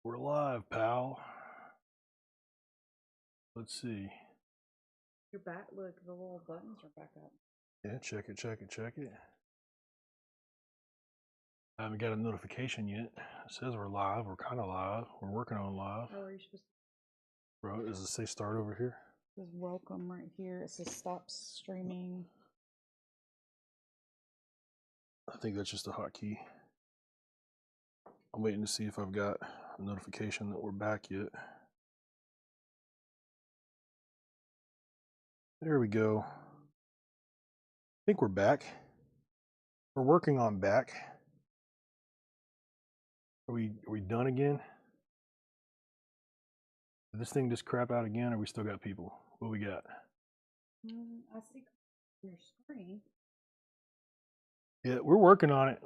We're live, pal. Let's see. Your back, look, the little buttons are back up. Yeah, check it. I haven't got a notification yet. It says we're live. We're kind of live. We're working on live. Oh, are you supposed to? Bro, does it say start over here? It says welcome right here. It says stop streaming. I think that's just a hotkey. I'm waiting to see if I've got a notification that we're back yet. There we go. I think we're back. We're working on back. Are we done again? Did this thing just crap out again, or we still got people? What we got? I see your screen. Yeah, we're working on it.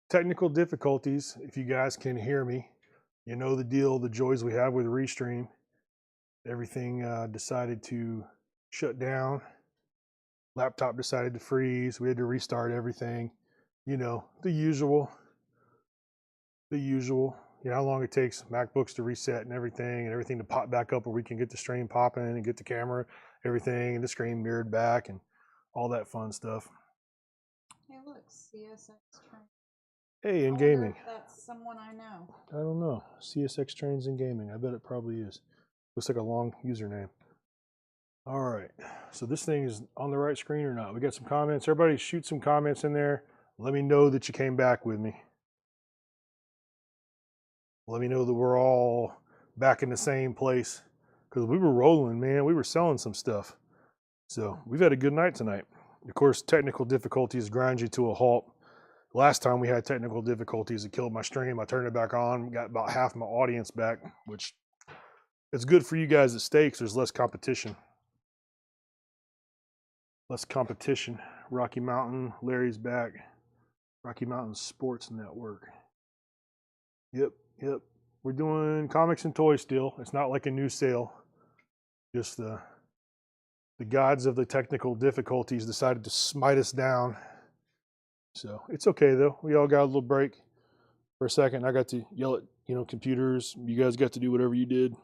Technical difficulties. If you guys can hear me, you know the deal, the joys we have with Restream. Everything decided to shut down. Laptop decided to freeze. We had to restart everything. You know, the usual. You know how long it takes MacBooks to reset and everything to pop back up where we can get the stream popping and get the camera, everything, and the screen mirrored back and all that fun stuff. Hey, look, CSX train. Hey, in gaming. That's someone I know. I don't know. CSX Trains in Gaming. I bet it probably is. Looks like a long username. All right. So this thing is on the right screen or not? We got some comments. Everybody shoot some comments in there. Let me know that you came back with me. Let me know that we're all back in the same place. Because we were rolling, man. We were selling some stuff. So we've had a good night tonight. Of course, technical difficulties grind you to a halt. Last time we had technical difficulties, it killed my stream. I turned it back on, got about half my audience back, which it's good for you guys at stakes. There's less competition. Rocky Mountain, Larry's back. Rocky Mountain Sports Network. Yep. We're doing comics and toys still. It's not like a new sale. Just the gods of the technical difficulties decided to smite us down. So it's okay though. We all got a little break for a second. I got to yell at computers. You guys got to do whatever you did.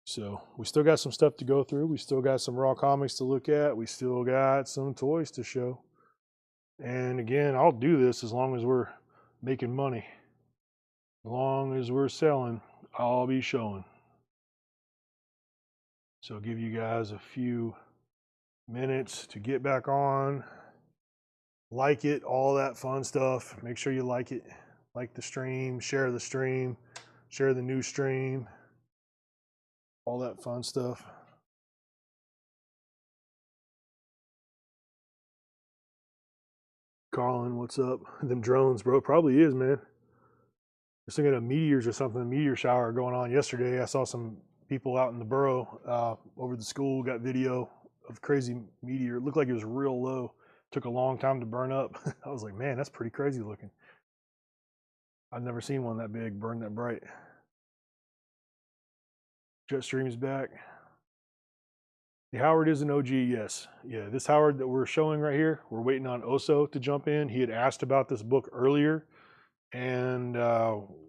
So we still got some stuff to go through. We still got some raw comics to look at. We still got some toys to show. And again, I'll do this as long as we're making money. As long as we're selling, I'll be showing. So I'll give you guys a few minutes to get back on. Like it, all that fun stuff. Make sure you like it. Like the stream, share the new stream. All that fun stuff. Colin, what's up? Them drones, bro. It probably is, man. I was thinking of meteors or something, a meteor shower going on yesterday. I saw some people out in the borough over the school, got video of crazy meteor. It looked like it was real low. Took a long time to burn up. I was like, man, that's pretty crazy looking. I've never seen one that big burn that bright. Jetstream's back. The Howard is an OG, yes. Yeah, this Howard that we're showing right here, we're waiting on Oso to jump in. He had asked about this book earlier, and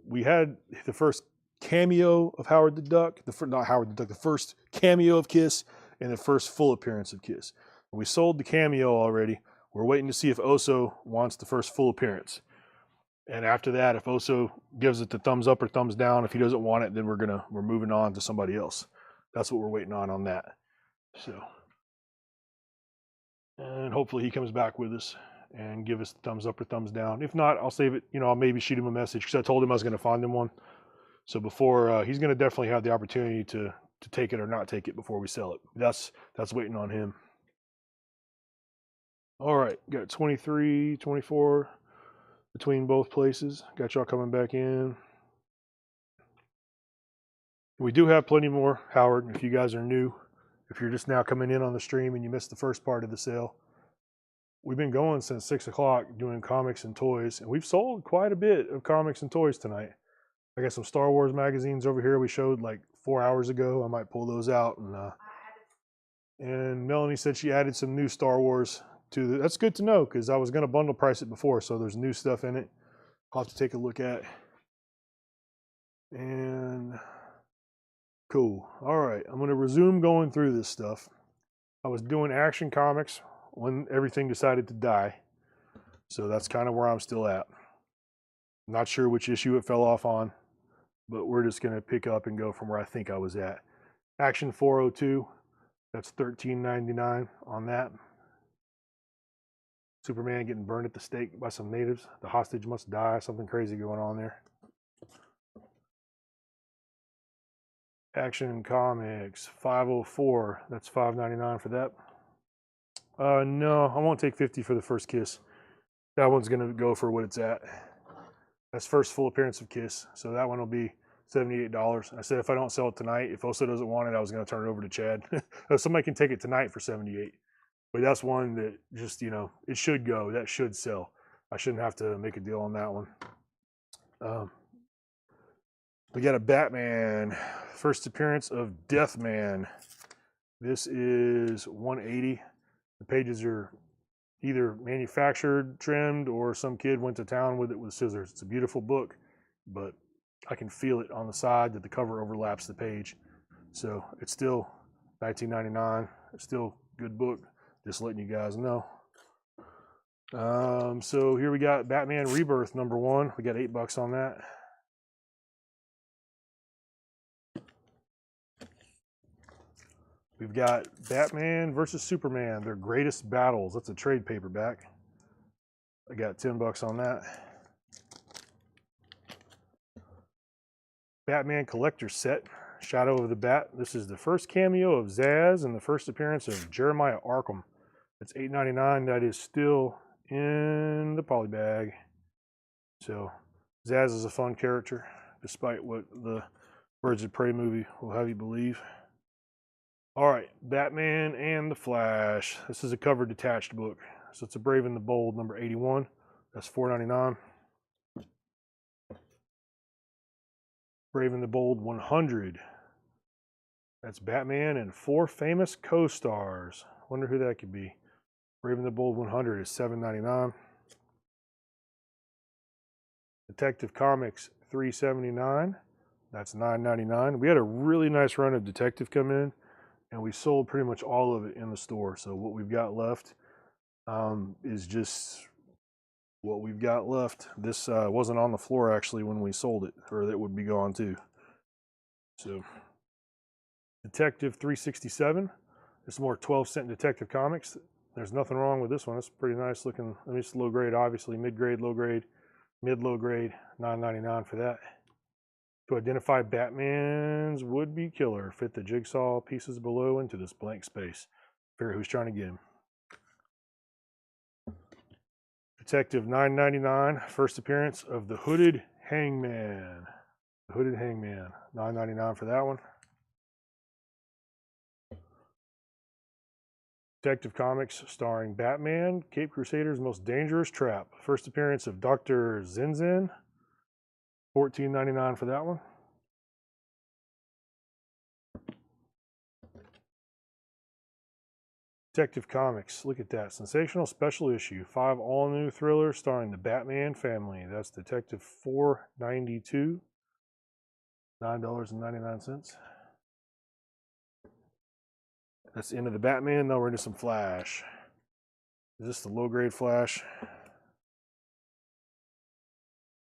we had the first cameo of Howard the Duck, not Howard the Duck, the first cameo of Kiss, and the first full appearance of Kiss. We sold the cameo already. We're waiting to see if Oso wants the first full appearance. And after that, if Oso gives it the thumbs up or thumbs down, if he doesn't want it, then we're moving on to somebody else. That's what we're waiting on that. So, and hopefully he comes back with us and give us the thumbs up or thumbs down. If not, I'll save it. I'll maybe shoot him a message because I told him I was going to find him one. So before he's going to definitely have the opportunity to take it or not take it before we sell it. That's waiting on him. All right, got 23, 24 between both places. Got y'all coming back in. We do have plenty more, Howard, if you guys are new. If you're just now coming in on the stream and you missed the first part of the sale. We've been going since 6 o'clock doing comics and toys, and we've sold quite a bit of comics and toys tonight. I got some Star Wars magazines over here we showed like 4 hours ago. I might pull those out. And Melanie said she added some new Star Wars to the, that's good to know because I was going to bundle price it before, so there's new stuff in it. I'll have to take a look at. And cool. All right, I'm going to resume going through this stuff. I was doing Action Comics when everything decided to die. So that's kind of where I'm still at. Not sure which issue it fell off on, but we're just going to pick up and go from where I think I was at. Action 402, that's $13.99 on that. Superman getting burned at the stake by some natives. The hostage must die. Something crazy going on there. Action Comics 504, that's $5.99 for that. No, I won't take 50 for the first Kiss. That one's going to go for what it's at. That's first full appearance of Kiss, so that one will be $78. I said if I don't sell it tonight, if Oso doesn't want it, I was going to turn it over to Chad. Somebody can take it tonight for $78. But that's one that just, you know, it should go. That should sell. I shouldn't have to make a deal on that one. We got a Batman, first appearance of Deathman. This is $180. The pages are either manufactured, trimmed, or some kid went to town with it with scissors. It's a beautiful book, but I can feel it on the side that the cover overlaps the page. So it's still $19.99. It's still a good book. Just letting you guys know. So here we got Batman Rebirth #1. We got $8 on that. We've got Batman versus Superman, their greatest battles. That's a trade paperback. I got $10 on that. Batman Collector Set, Shadow of the Bat. This is the first cameo of Zaz and the first appearance of Jeremiah Arkham. It's $8.99. That is still in the poly bag. So Zaz is a fun character, despite what the Birds of Prey movie will have you believe. All right, Batman and the Flash. This is a cover detached book. So it's a Brave and the Bold #81. That's $4.99. Brave and the Bold 100. That's Batman and 4 famous co-stars. Wonder who that could be. Brave and the Bold 100 is $7.99. Detective Comics 379. That's $9.99. We had a really nice run of Detective come in, and we sold pretty much all of it in the store. So what we've got left is just what we've got left. This wasn't on the floor actually when we sold it, or that would be gone too. So Detective 367. This is more 12-cent Detective Comics. There's nothing wrong with this one. It's pretty nice looking. I mean, it's low grade, obviously. Mid-grade, low grade, mid-low grade. $9.99 for that. To identify Batman's would-be killer, fit the jigsaw pieces below into this blank space. Figure who's trying to get him. Detective $9.99, first appearance of the Hooded Hangman. The Hooded Hangman, $9.99 for that one. Detective Comics starring Batman, Cape Crusader's Most Dangerous Trap. First appearance of Dr. Zinzin, $14.99 for that one. Detective Comics, look at that. Sensational special issue. 5 all-new thrillers starring the Batman family. That's Detective 492, $9.99. That's the end of the Batman. Now we're into some Flash. Is this the low-grade Flash?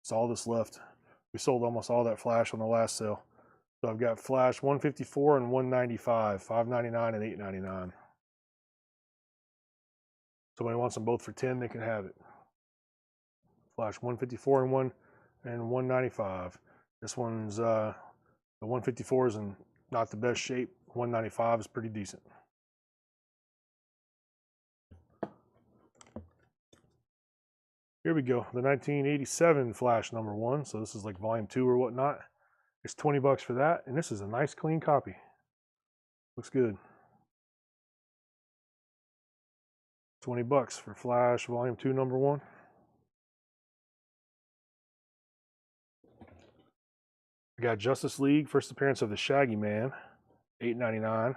It's all that's left. We sold almost all that Flash on the last sale. So I've got Flash 154 and 195, $5.99 and $8.99. Somebody wants them both for 10, they can have it. Flash 154 and 195. This one's the 154 is in not the best shape. 195 is pretty decent. Here we go. The 1987 Flash #1. So this is like volume 2 or whatnot. It's $20 for that, and this is a nice clean copy. Looks good. $20 for Flash volume 2 #1. We got Justice League, first appearance of the Shaggy Man, $8.99.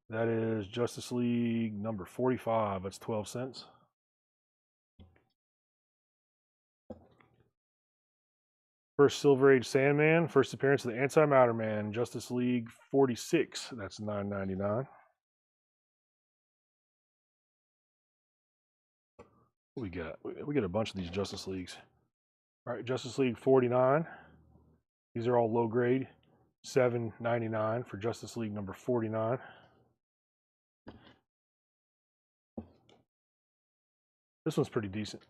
That is Justice League number 45. That's 12 cents. First Silver Age Sandman, first appearance of the Antimatter Man, Justice League 46. That's $9.99. What we got? We got a bunch of these Justice Leagues. All right, Justice League 49. These are all low grade. $7.99 for Justice League number 49. This one's pretty decent.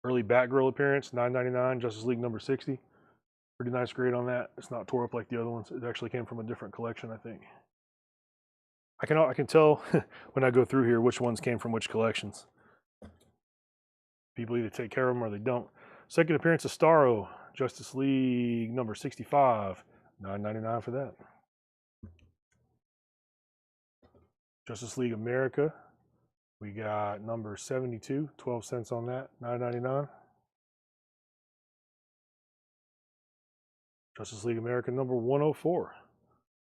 Early Batgirl appearance, $9.99. Justice League number 60. Pretty nice grade on that. It's not tore up like the other ones. It actually came from a different collection, I think. I can tell when I go through here which ones came from which collections. People either take care of them or they don't. Second appearance of Starro, Justice League number 65, $9.99 for that. Justice League America, we got number 72, 12 cents on that, $9.99. Justice League America number 104.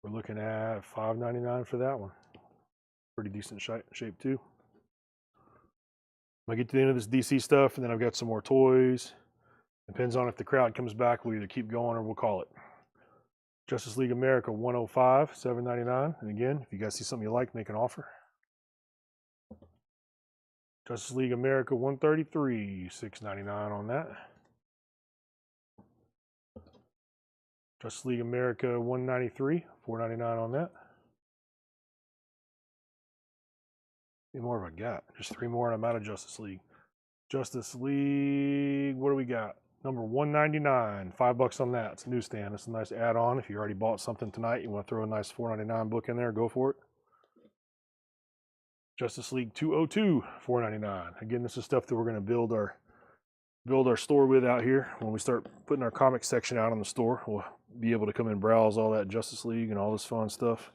We're looking at $5.99 for that one. Pretty decent shape too. I get to the end of this DC stuff, and then I've got some more toys. Depends on if the crowd comes back. We'll either keep going or we'll call it. Justice League America 105, $7.99. And again, if you guys see something you like, make an offer. Justice League America 133, $6.99 on that. Justice League America 193, $4.99 on that. How many more have I got? Just 3 more and I'm out of Justice League. Justice League, what do we got? Number 199, $5 on that. It's a newsstand. It's a nice add-on. If you already bought something tonight, you want to throw a nice $4.99 book in there, go for it. Justice League 202, $4.99. Again, this is stuff that we're going to build our store with out here. When we start putting our comic section out on the store, we'll be able to come and browse all that Justice League and all this fun stuff.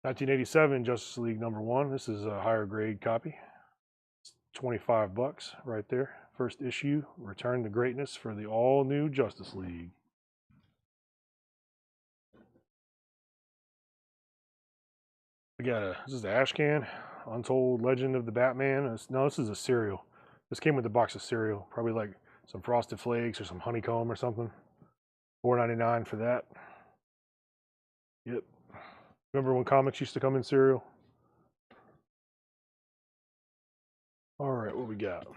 1987 Justice League number 1. This is a higher grade copy. It's $25 right there. First issue, Return to Greatness for the all new Justice League. We got this is the ash can, Untold Legend of the Batman. This is a cereal. This came with a box of cereal, probably like some Frosted Flakes or some honeycomb or something. $4.99 for that. Yep. Remember when comics used to come in cereal? All right, what we got?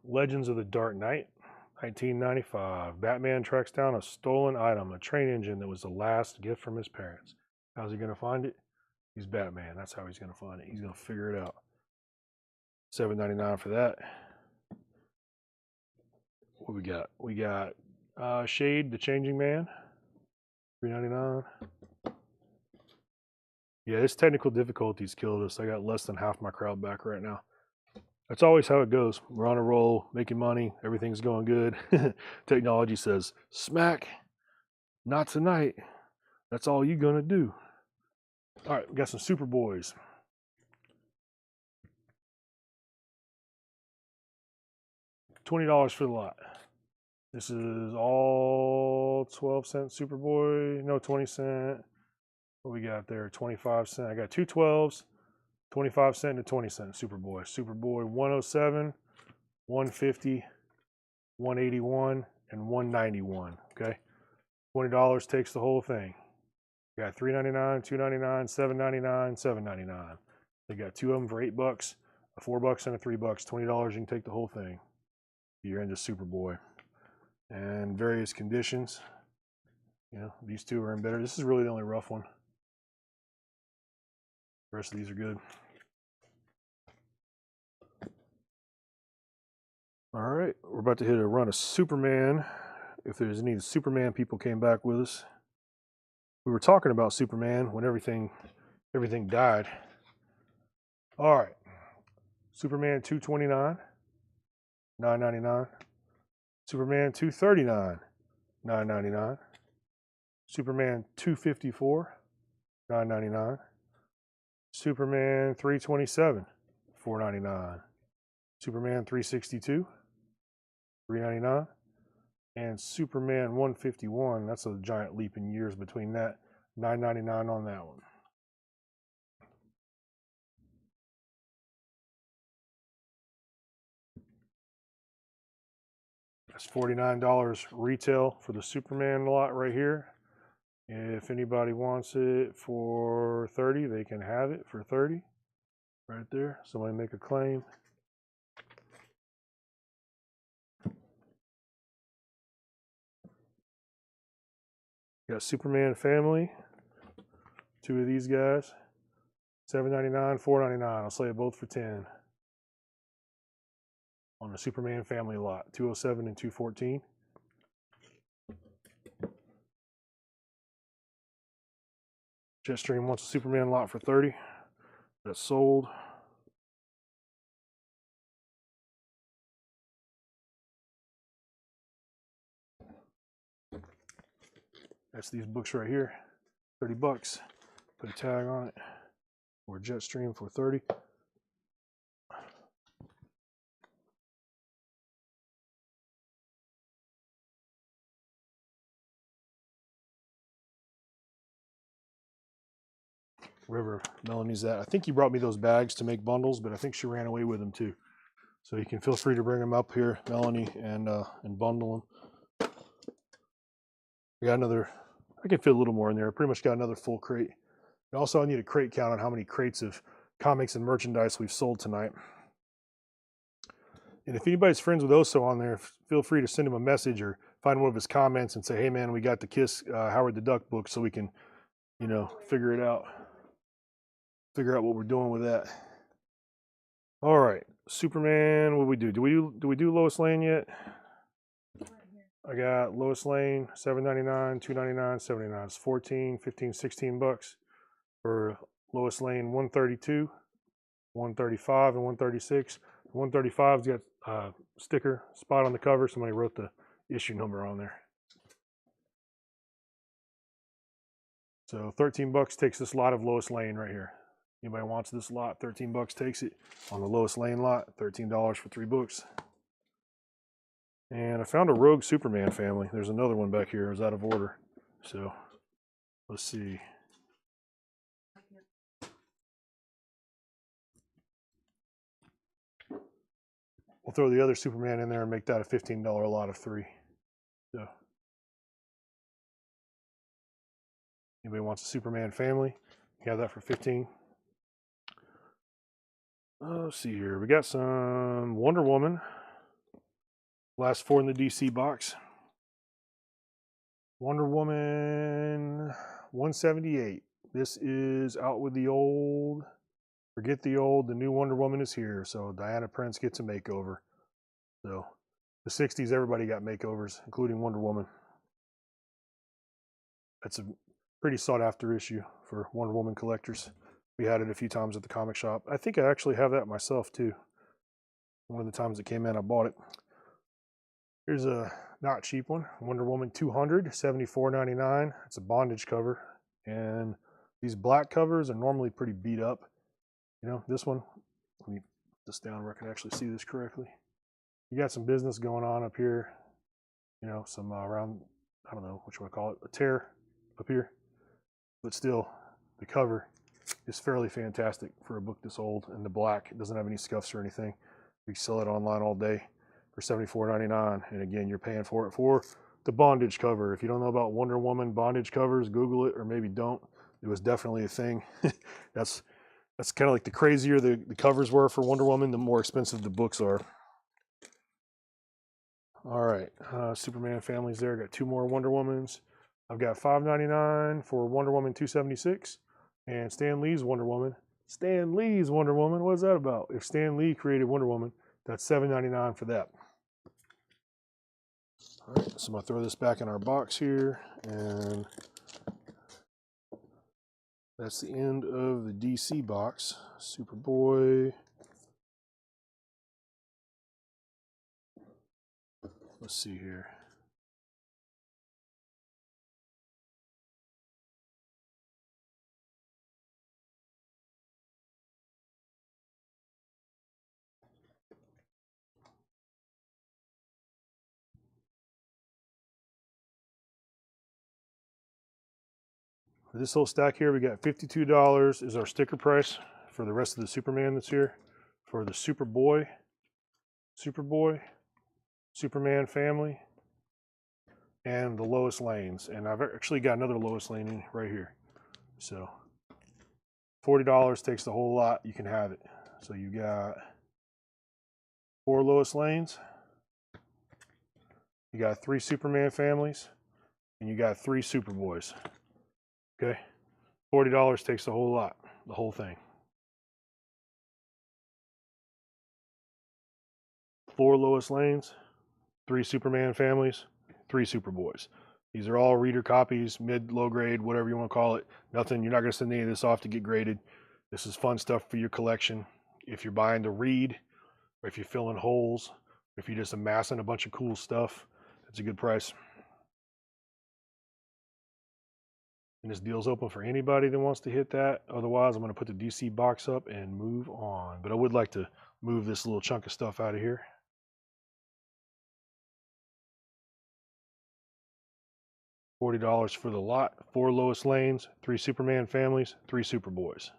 Legends of the Dark Knight, 1995. Batman tracks down a stolen item, a train engine that was the last gift from his parents. How's he going to find it? He's Batman. That's how he's going to find it. He's going to figure it out. $7.99 for that. What we got? We got Shade, the Changing Man, $3.99. Yeah, this technical difficulties killed us. I got less than half my crowd back right now. That's always how it goes. We're on a roll, making money, everything's going good. Technology says, smack, not tonight. That's all you're gonna do. All right, we got some Superboys. $20 for the lot. This is all 12-cent Superboy, no 20-cent. What we got there? 25-cent. I got 2 12s, 25-cent to 20-cent Superboy. Superboy 107, 150, 181, and 191. Okay, $20 takes the whole thing. We got $3.99, $2.99, $7.99, $7.99. They got 2 of them for $8, a $4 and a $3. $20. You can take the whole thing. You're into Superboy, and various conditions. You know, these 2 are in better. This is really the only rough one. The rest of these are good. All right, we're about to hit a run of Superman. If there's any Superman people came back with us. We were talking about Superman when everything died. All right, Superman 229, $9.99. Superman 239, $9.99. Superman 254, $9.99. Superman 327, $4.99. Superman 362, $3.99. And Superman 151, that's a giant leap in years between that, $9.99 on that one. That's $49 retail for the Superman lot right here. If anybody wants it for 30, they can have it for 30 right there. Somebody make a claim. Got Superman Family, 2 of these guys, $7.99, $4.99. I'll sell you both for 10 on the Superman Family lot, 207 and 214. Jetstream wants a Superman lot for 30. That's sold. That's these books right here, 30 bucks. Put a tag on it. Or Jetstream for 30. Wherever Melanie's at. I think you brought me those bags to make bundles, but I think she ran away with them too. So you can feel free to bring them up here, Melanie, and bundle them. We got another. I can fit a little more in there. I pretty much got another full crate. And also, I need a crate count on how many crates of comics and merchandise we've sold tonight. And if anybody's friends with Oso on there, feel free to send him a message or find one of his comments and say, "Hey, man, we got the Kiss Howard the Duck book," so we can, figure it out. Figure out what we're doing with that. All right, Superman. What do we do? Do we do Lois Lane yet? I got Lois Lane, $7.99, $2.99, $79. It's 14, 15, 16 bucks for Lois Lane 132, 135, and 136. 135's got a sticker spot on the cover. Somebody wrote the issue number on there. So 13 bucks takes this lot of Lois Lane right here. Anybody wants this lot, 13 bucks takes it. On the Lois Lane lot, $13 for 3 books. And I found a Rogue Superman Family. There's another one back here. It was out of order. So let's see. We'll throw the other Superman in there and make that a $15 lot of 3. So anybody wants a Superman Family, you have that for 15. Let's see here. We got some Wonder Woman. Last 4 in the DC box. Wonder Woman 178. This is out with the old. Forget the old. The new Wonder Woman is here. So Diana Prince gets a makeover. So the 60s, everybody got makeovers, including Wonder Woman. That's a pretty sought after issue for Wonder Woman collectors. We had it a few times at the comic shop. I think I actually have that myself too. One of the times it came in, I bought it. Here's a not cheap one, Wonder Woman 200, $74.99. It's a bondage cover. And these black covers are normally pretty beat up. This one, let me put this down where I can actually see this correctly. You got some business going on up here. Some around, I don't know what you want to call it, a tear up here. But still, the cover is fairly fantastic for a book this old. And the black, it doesn't have any scuffs or anything. You can sell it online all day for $74.99. And again, you're paying for it for the bondage cover. If you don't know about Wonder Woman bondage covers, Google it, or maybe don't. It was definitely a thing. That's kind of like the crazier the covers were for Wonder Woman, the more expensive the books are. All right, Superman Family's there. Got 2 more Wonder Womans. I've got $5.99 for Wonder Woman 276 and Stan Lee's Wonder Woman. Stan Lee's Wonder Woman, what is that about? If Stan Lee created Wonder Woman, that's $7.99 for that. All right, so I'm gonna throw this back in our box here, and that's the end of the DC box. Superboy. Let's see here. For this whole stack here, we got $52 is our sticker price for the rest of the Superman that's here. For the Superboy, Superman family, and the Lois Lanes. And I've actually got another Lois Lane in right here. So $40 takes the whole lot. You can have it. So you got 4 Lois Lanes, you got 3 Superman families, and you got 3 Superboys. Okay, $40 takes the whole lot, the whole thing. 4 Lois Lanes, 3 Superman families, 3 Superboys. These are all reader copies, mid, low grade, whatever you want to call it. Nothing, you're not going to send any of this off to get graded. This is fun stuff for your collection. If you're buying to read, or if you're filling holes, or if you're just amassing a bunch of cool stuff, it's a good price. And this deal's open for anybody that wants to hit that. Otherwise, I'm going to put the DC box up and move on. But I would like to move this little chunk of stuff out of here. $40 for the lot, 4 Lois Lanes, 3 Superman families, 3 Superboys.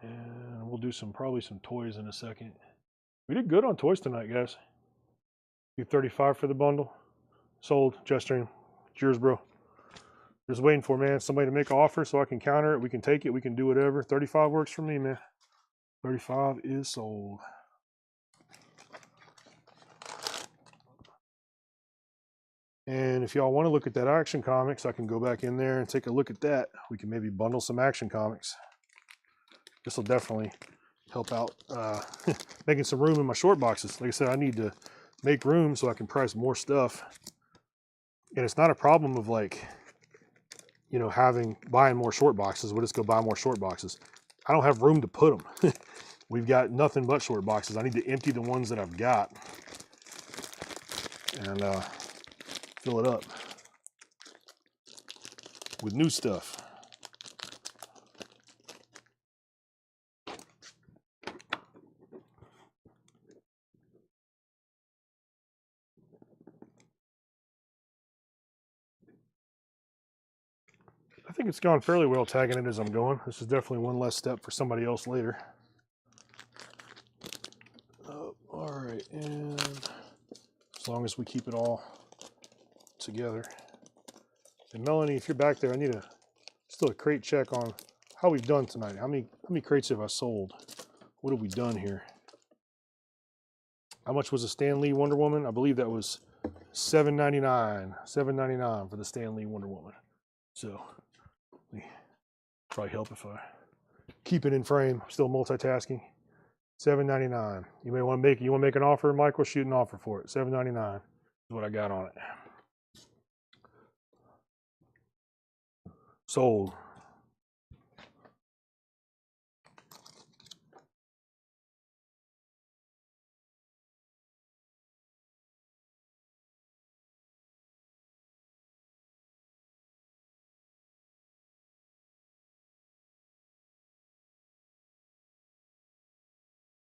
And we'll do probably some toys in a second. We did good on toys tonight, guys. $235 for the bundle. Sold, Jetstream. It's yours, bro. Just waiting for, man, somebody to make an offer so I can counter it. We can take it. We can do whatever. 35 works for me, man. 35 is sold. And if y'all want to look at that Action Comics, I can go back in there and take a look at that. We can maybe bundle some Action Comics. This will definitely help out making some room in my short boxes. Like I said, I need to make room so I can price more stuff. And it's not a problem of like, you know, buying more short boxes. We'll just go buy more short boxes. I don't have room to put them. We've got nothing but short boxes. I need to empty the ones that I've got and fill it up with new stuff. I think it's gone fairly well tagging it as I'm going. This is definitely one less step for somebody else later. All right, and as long as we keep it all together. And Melanie, if you're back there, I need still a crate check on how we've done tonight. How many crates have I sold? What have we done here? How much was a Stan Lee Wonder Woman? I believe that was $7.99. $7.99 for the Stan Lee Wonder Woman. So probably help if I keep it in frame. Still multitasking. $7.99. You may want to make an offer, Michael? Shoot an offer for it. $7.99 is what I got on it. Sold.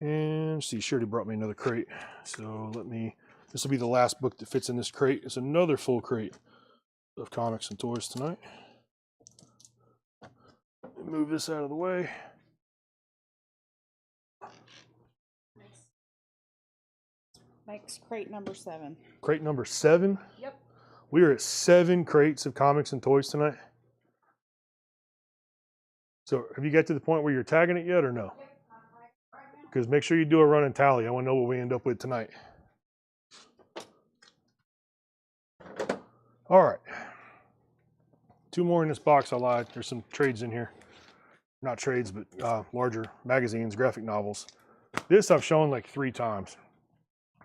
And see, Shirley brought me another crate. So this will be the last book that fits in this crate. It's another full crate of comics and toys tonight. Move this out of the way. Mike's crate number 7. Crate number 7? Yep. We are at 7 crates of comics and toys tonight. So have you got to the point where you're tagging it yet or no? Yep. Because make sure you do a run and tally. I want to know what we end up with tonight. All right. 2 more in this box. I lied. There's some trades in here. Not trades, but larger magazines, graphic novels. This I've shown like 3 times.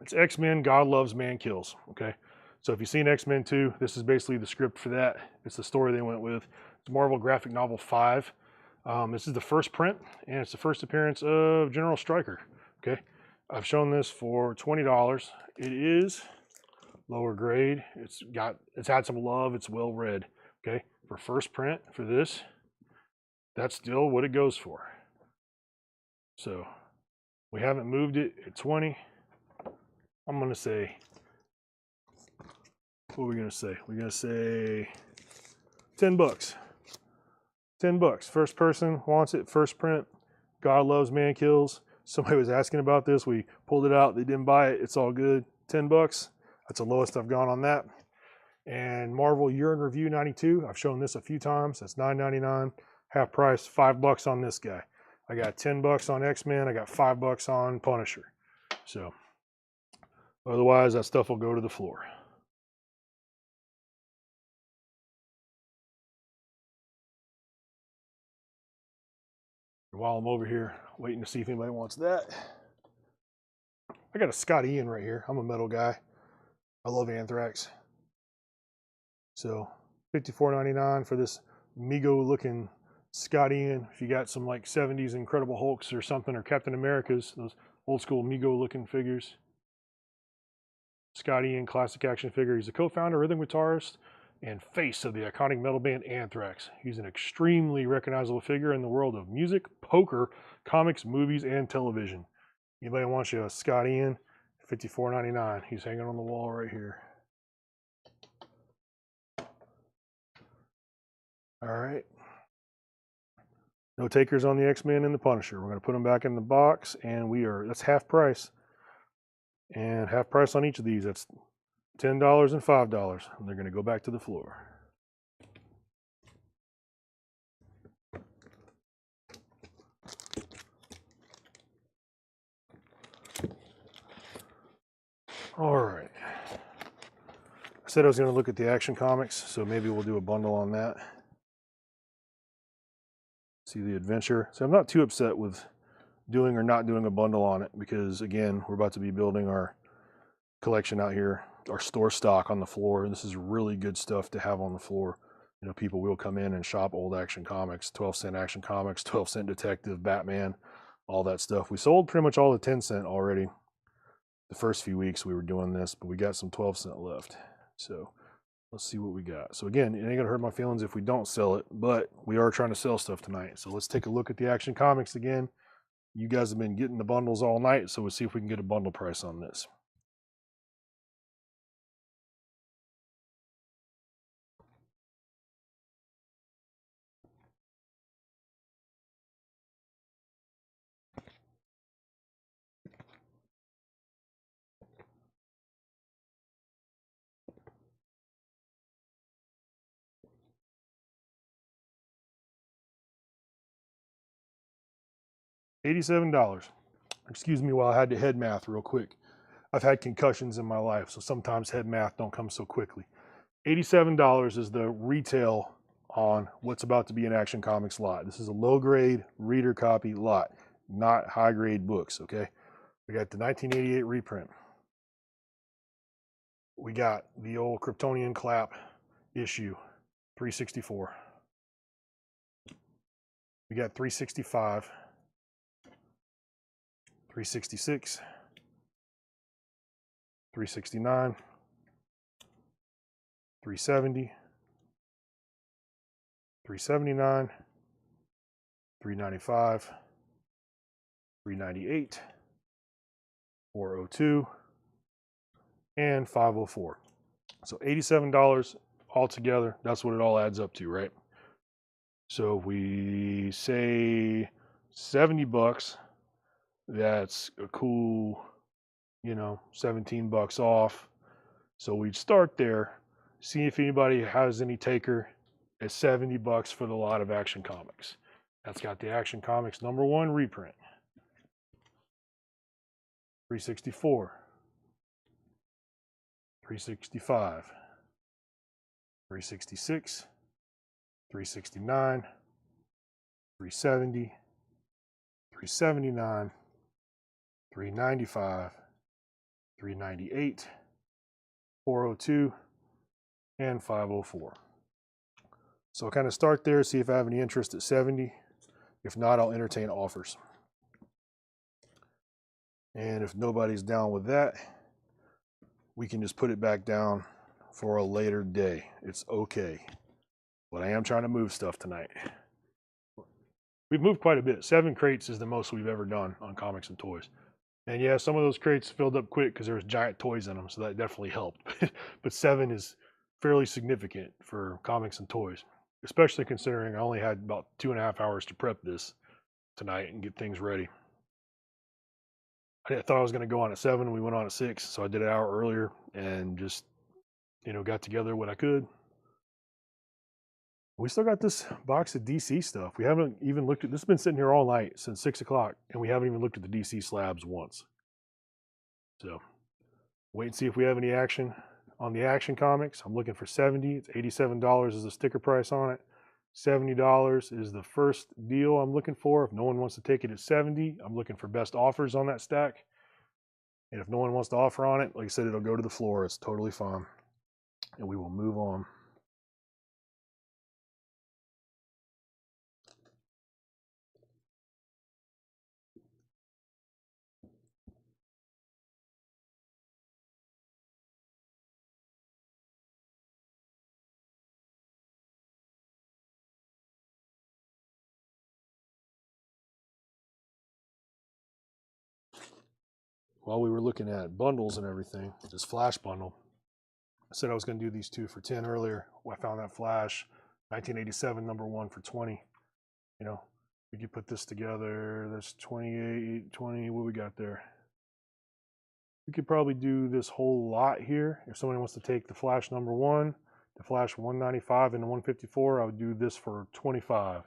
It's X-Men, God Loves, Man Kills. Okay. So if you've seen X-Men 2, this is basically the script for that. It's the story they went with. It's Marvel Graphic Novel 5. This is the first print, and it's the first appearance of General Stryker. Okay, I've shown this for $20. It is lower grade. It's had some love. It's well read. Okay, for first print for this, that's still what it goes for. So we haven't moved it at 20. I'm gonna say, what are we gonna say? We're gonna say $10. $10. First person wants it, first print. God loves, man kills. Somebody was asking about this. We pulled it out. They didn't buy it. It's all good. $10. That's the lowest I've gone on that. And Marvel Year in Review 92. I've shown this a few times. That's $9.99. Half price, $5 on this guy. I got $10 on X-Men. I got $5 on Punisher. So otherwise, that stuff will go to the floor. While I'm over here waiting to see if anybody wants that, I got a Scott Ian right here. I'm a metal guy. I love Anthrax. So $54.99 for this Mego looking Scott Ian. If you got some like 70s Incredible Hulks or something, or Captain Americas, those old school Mego looking figures. Scott Ian, classic action figure. He's a co-founder, rhythm guitarist, and face of the iconic metal band Anthrax. He's an extremely recognizable figure in the world of music, poker, comics, movies, and television. Anybody wants you a Scott Ian? $54.99. He's hanging on the wall right here. All right. No takers on the X-Men and the Punisher. We're going to put them back in the box, and that's half price. And half price on each of these. That's $10 and $5. And they're going to go back to the floor. All right. I said I was going to look at the Action Comics, so maybe we'll do a bundle on that. See the adventure. So I'm not too upset with doing or not doing a bundle on it, because again, we're about to be building our collection out here, our store stock on the floor. This is really good stuff to have on the floor. You know, people will come in and shop old Action Comics, 12-cent Action Comics, 12-cent Detective, Batman, all that stuff. We sold pretty much all the 10-cent already. The first few weeks we were doing this, but we got some 12-cent left. So let's see what we got. So again, it ain't gonna hurt my feelings if we don't sell it, but we are trying to sell stuff tonight. So let's take a look at the Action Comics again. You guys have been getting the bundles all night, so we'll see if we can get a bundle price on this. $87. Excuse me while I had to head math real quick. I've had concussions in my life, so sometimes head math don't come so quickly. $87 is the retail on what's about to be an Action Comics lot. This is a low grade reader copy lot, not high grade books, okay? We got the 1988 reprint. We got the old Kryptonian Clap issue, 364. We got 365, 366, 369, 370, 379, 395, 398, 402, and 504. So $87 altogether. That's what it all adds up to, right? So if we say $70, that's a cool, 17 bucks off. So we'd start there, see if anybody has any taker at 70 bucks for the lot of Action Comics. That's got the Action Comics #1 reprint. 364, 365, 366, 369, 370, 379, 395, 398, 402, and 504. So I'll kind of start there, see if I have any interest at 70. If not, I'll entertain offers. And if nobody's down with that, we can just put it back down for a later day. It's okay. But I am trying to move stuff tonight. We've moved quite a bit. 7 crates is the most we've ever done on Comics and Toys. And yeah, some of those crates filled up quick because there was giant toys in them, so that definitely helped. But 7 is fairly significant for Comics and Toys. especially considering I only had about 2.5 hours to prep this tonight and get things ready. I thought I was going to go on at 7. We went on at 6, so I did an hour earlier and just, got together what I could. We still got this box of DC stuff. We haven't even looked at this. Has been sitting here all night since 6 o'clock, and we haven't even looked at the DC slabs once. So wait and see if we have any action on the Action Comics. I'm looking for 70. It's $87 is the sticker price on it. $70 is the first deal I'm looking for. If no one wants to take it at 70, I'm looking for best offers on that stack. And if no one wants to offer on it, like I said, it'll go to the floor. It's totally fine. And we will move on. While we were looking at bundles and everything, this Flash bundle, I said I was going to do these two for 10 earlier. I found that Flash 1987 #1 for 20. We could put this together. That's 28, 20. What we got there? We could probably do this whole lot here. If somebody wants to take the Flash #1, the Flash 195 and the 154, I would do this for 25.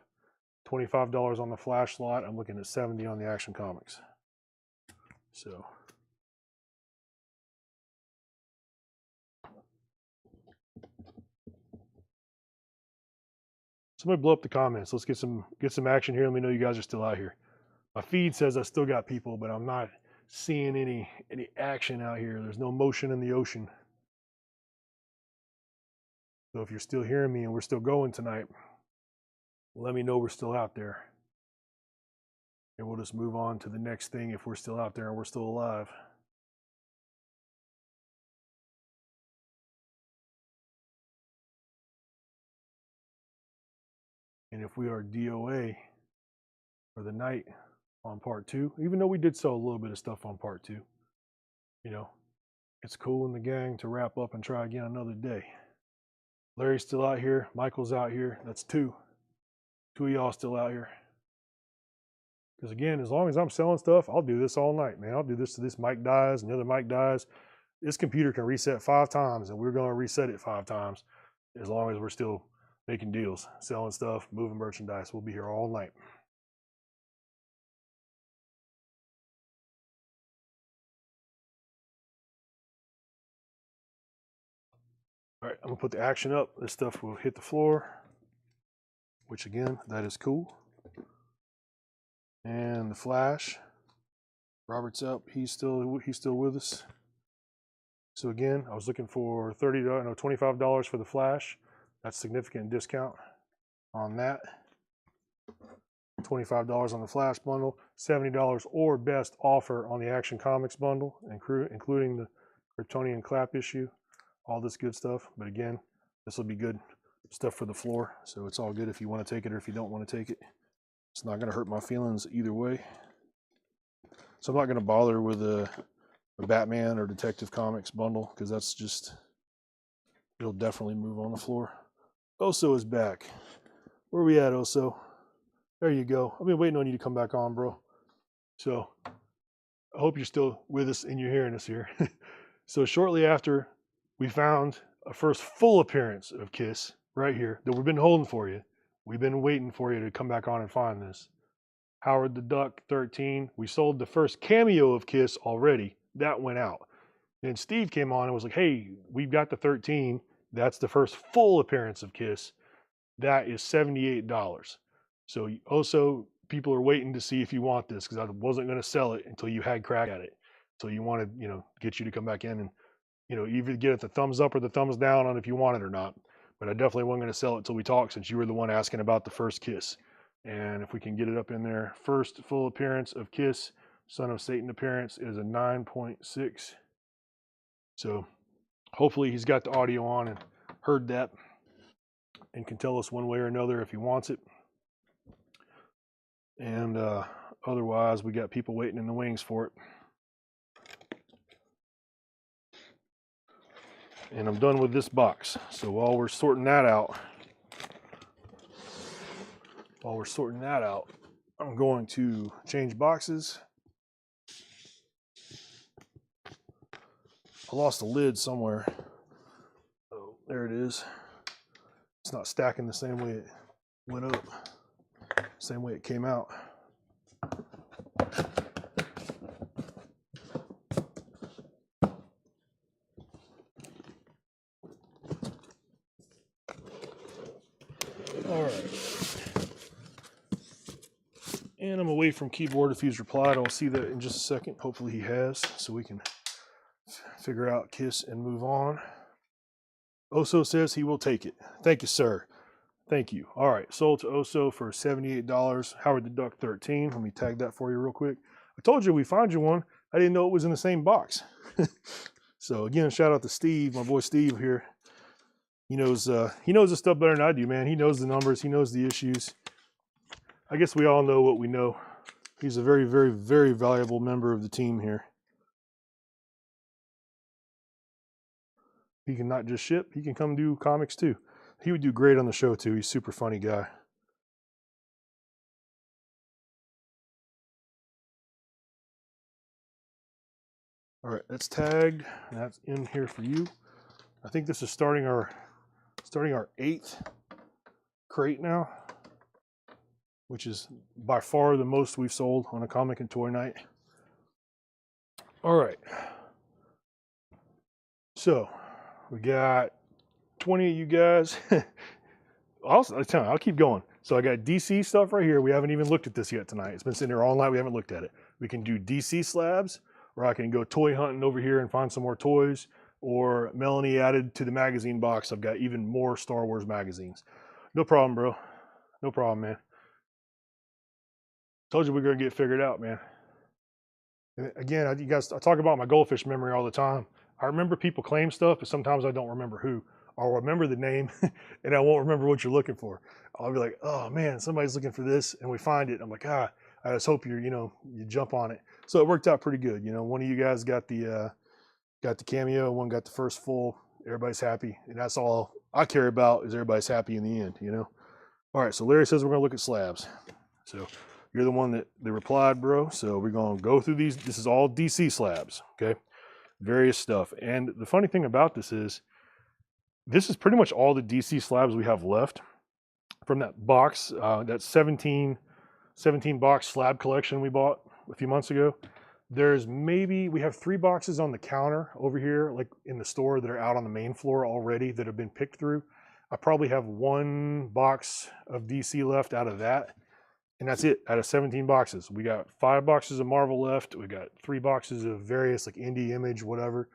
$25 on the Flash lot. I'm looking at 70 on the Action Comics. So somebody blow up the comments. Let's get some action here. Let me know you guys are still out here. My feed says I still got people, but I'm not seeing any action out here. There's no motion in the ocean. So if you're still hearing me and we're still going tonight, let me know we're still out there. And we'll just move on to the next thing if we're still out there and we're still alive. And if we are DOA for the night on part 2, even though we did sell a little bit of stuff on part 2, it's cool in the gang to wrap up and try again another day. Larry's still out here. Michael's out here. That's 2. 2 of y'all still out here. Because again, as long as I'm selling stuff, I'll do this all night, man. I'll do this till this mic dies and the other mic dies. This computer can reset 5 times, and we're going to reset it 5 times as long as we're still making deals, selling stuff, moving merchandise. We'll be here all night. All right, I'm gonna put the action up. This stuff will hit the floor, which again, that is cool. And the Flash, Robert's up. He's still with us. So again, I was looking for $25 for the Flash. That's significant discount on that. $25 on the Flash bundle, $70 or best offer on the Action Comics bundle, including the Kryptonian Clap issue, all this good stuff. But again, this will be good stuff for the floor, so it's all good if you want to take it or if you don't want to take it. It's not going to hurt my feelings either way. So I'm not going to bother with a Batman or Detective Comics bundle because that's just, it'll definitely move on the floor. Oso is back. Where are we at, Oso? There you go. I've been waiting on you to come back on, bro. So I hope you're still with us and you're hearing us here. So shortly after we found a first full appearance of Kiss right here that we've been holding for you. We've been waiting for you to come back on and find this. Howard the Duck 13. We sold the first cameo of Kiss already. That went out. Then Steve came on and was like, hey, we've got the 13. That's the first full appearance of Kiss. That is $78. So also people are waiting to see if you want this because I wasn't going to sell it until you had crack at it. So you wanted, get you to come back in and, either get it the thumbs up or the thumbs down on if you want it or not. But I definitely wasn't going to sell it till we talk since you were the one asking about the first Kiss. And if we can get it up in there, first full appearance of Kiss, Son of Satan appearance is a 9.6. So hopefully he's got the audio on and heard that and can tell us one way or another if he wants it. And otherwise, we got people waiting in the wings for it. And I'm done with this box. So while we're sorting that out, while we're sorting that out, I'm going to change boxes. I lost the lid somewhere. Oh, there it is. It's not stacking the same way it went up, same way it came out. All right. And I'm away from keyboard if he's replied. I'll see that in just a second. Hopefully he has, so we can figure out KISS and move on. Oso says he will take it. Thank you, sir. Thank you. All right, sold to Oso for $78. Howard the Duck 13. Let me tag that for you real quick. I told you we found you one. I didn't know it was in the same box. So again, shout out to Steve, my boy Steve here. He knows this stuff better than I do, man. He knows the numbers. He knows the issues. I guess we all know what we know. He's a very, very, very valuable member of the team here. He can not just ship, he can come do comics too. He would do great on the show too. He's a super funny guy. All right, that's tagged, and that's in here for you. I think this is starting our 8th crate now, which is by far the most we've sold on a comic and toy night. All right. So we got 20 of you guys. I'll keep going. So I got DC stuff right here. We haven't even looked at this yet tonight. It's been sitting here all night. We haven't looked at it. We can do DC slabs, or I can go toy hunting over here and find some more toys. Or Melanie added to the magazine box. I've got even more Star Wars magazines. No problem, bro. No problem, man. Told you we're gonna get figured out, man. And again, I talk about my goldfish memory all the time. I remember people claim stuff, but sometimes I don't remember who. I'll remember the name, and I won't remember what you're looking for. I'll be like, oh man, somebody's looking for this, and we find it. I'm like, I just hope you jump on it. So it worked out pretty good. One of you guys got the cameo, one got the first full. Everybody's happy, and that's all I care about is everybody's happy in the end. All right, so Larry says we're gonna look at slabs. So you're the one that replied, bro. So we're gonna go through these. This is all DC slabs, okay? Various stuff. And the funny thing about this is pretty much all the DC slabs we have left from that box, that 17 box slab collection we bought a few months ago. We have 3 boxes on the counter over here, like in the store, that are out on the main floor already that have been picked through. I probably have 1 box of DC left out of that. And that's it, out of 17 boxes. We got 5 boxes of Marvel left. We got 3 boxes of various, like Indie, Image, whatever.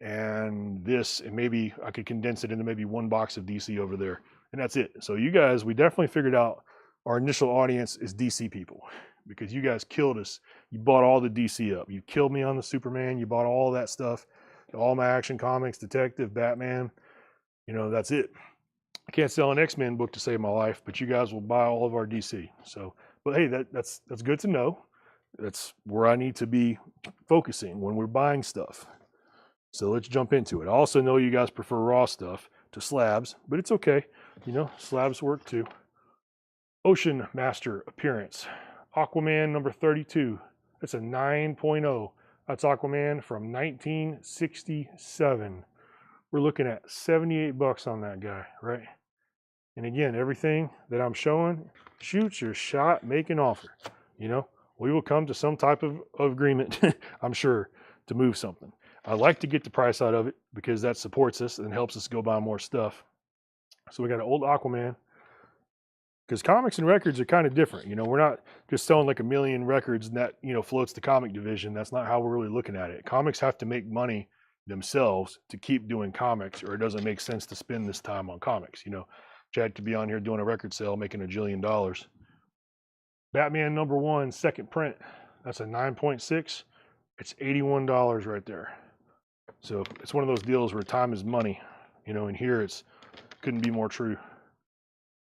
And this, and maybe I could condense it into maybe 1 box of DC over there. And that's it. So you guys, we definitely figured out our initial audience is DC people, because you guys killed us. You bought all the DC up. You killed me on the Superman. You bought all that stuff. All my Action Comics, Detective, Batman. That's it. I can't sell an X-Men book to save my life, but you guys will buy all of our DC. So, but hey, that's good to know. That's where I need to be focusing when we're buying stuff. So let's jump into it. I also know you guys prefer raw stuff to slabs, but it's okay. Slabs work too. Ocean Master appearance. Aquaman number 32. That's a 9.0. That's Aquaman from 1967. We're looking at $78 on that guy, right? And again, everything that I'm showing, shoot your shot, make an offer. We will come to some type of agreement, I'm sure, to move something. I like to get the price out of it because that supports us and helps us go buy more stuff. So we got an old Aquaman, because comics and records are kind of different. We're not just selling like a million records and that, floats the comic division. That's not how we're really looking at it. Comics have to make money themselves to keep doing comics, or it doesn't make sense to spend this time on comics. Chad could be on here doing a record sale, making $1 jillion. Batman number 1, second print. That's a 9.6. It's $81 right there. So it's one of those deals where time is money. And here couldn't be more true.